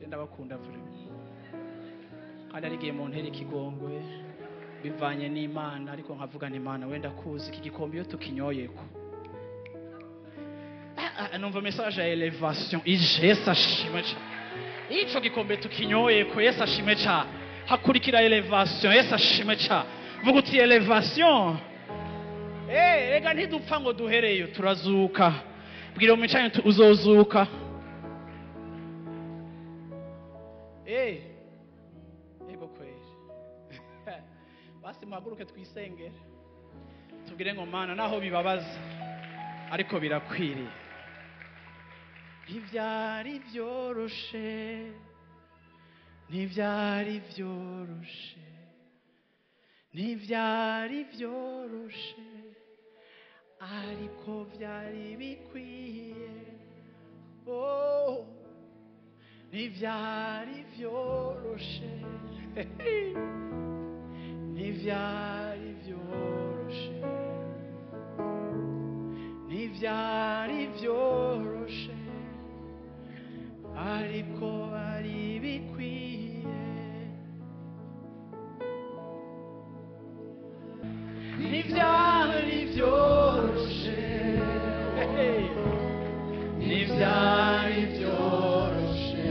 Ndabakunda vure kandi ari giye mu ntera ikigongwe bivanye n'Imana, ariko nkavuga n'Imana wenda kuzi iki gikombe yo tukinyoyeko. Numva message ya elevation Yesu ashimwe cyane. Ico gikombe tukinyoyeko Yesu ashimwe cyane. Hakurikira elevation Yesu ashimwe cyane. Vuga uti elevation. Rega ntidupfa ngo duhereyo, turazuka. Bwira umicanye uzozuka. Ego kweli. Basi muhaguruke twisengere, tubwire ngo Mana naho bibabaza ariko birakwiriye. Ntibyari byoroshe, ntibyari byoroshe, ntibyari byoroshe, ariko byari bikwiye. Ntibyari byoroshe, ntibyari byoroshe, ntibyari byoroshe, ariko bari bikwiye. Ntibyari byoroshe, ntibyari byoroshe,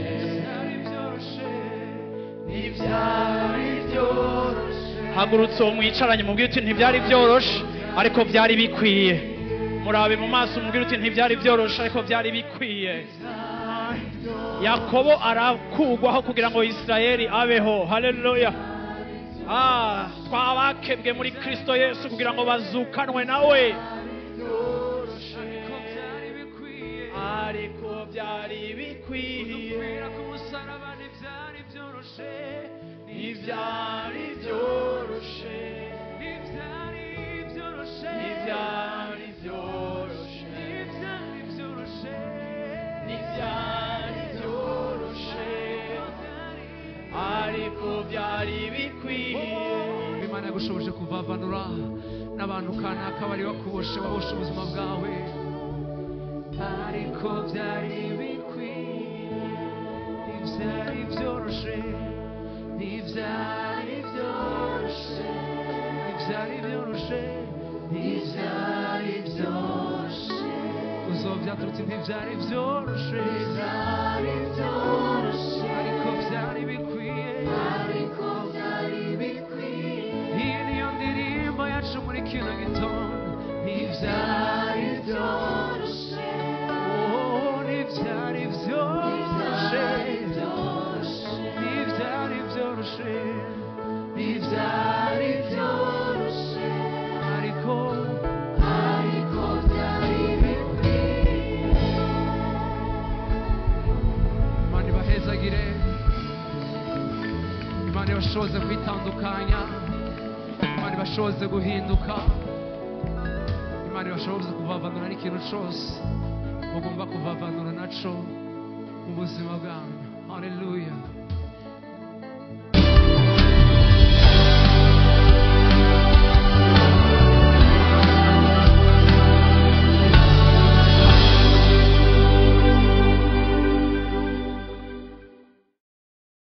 ntibyari byoroshe. Hagurutse uwo mwicaranye mubwire uti ntibyari byoroshe ariko byari bikwiye. Murabe mu maso mubwire uti ntibyari byoroshe ariko byari bikwiye. Yakobo arakugwaho kugira ngo Israeli abeho. Haleluya. Twabakebwe muri Kristo Yesu kugira ngo bazukanwe nawe. ntibyari byoroshe ntibyari byoroshe ntibyari byoroshe ntibyari byoroshe ariko byari bikwiye Imana yagushoboje kuvavanura n'abantu kanaka bari bakuboshe baboshe ubuzima bwawe ariko byari bikwiye ntibyari byoroshe ntibyari byoroshe ntibyari byoroshe ntibyari byoroshe uzobyaturutse ntibyari byoroshe ntibyari byoroshe ariko byari bikwiye ariko byari bikwiye iyi niyo ndirimbo yacu muri kino gitondo ntibyari byoroshe ntibyari byoroshe ntibyari byoroshe ntibyari byoroshe ariko byari bikwiye Imana ibahezagire Imana ibashoboze kwitandukanya Imana ibashoboze guhinduka Imana ibashoboze kuvavanura n'ikintu cyose mugomba kuvavanura naco mu buzima bwanyu haleluya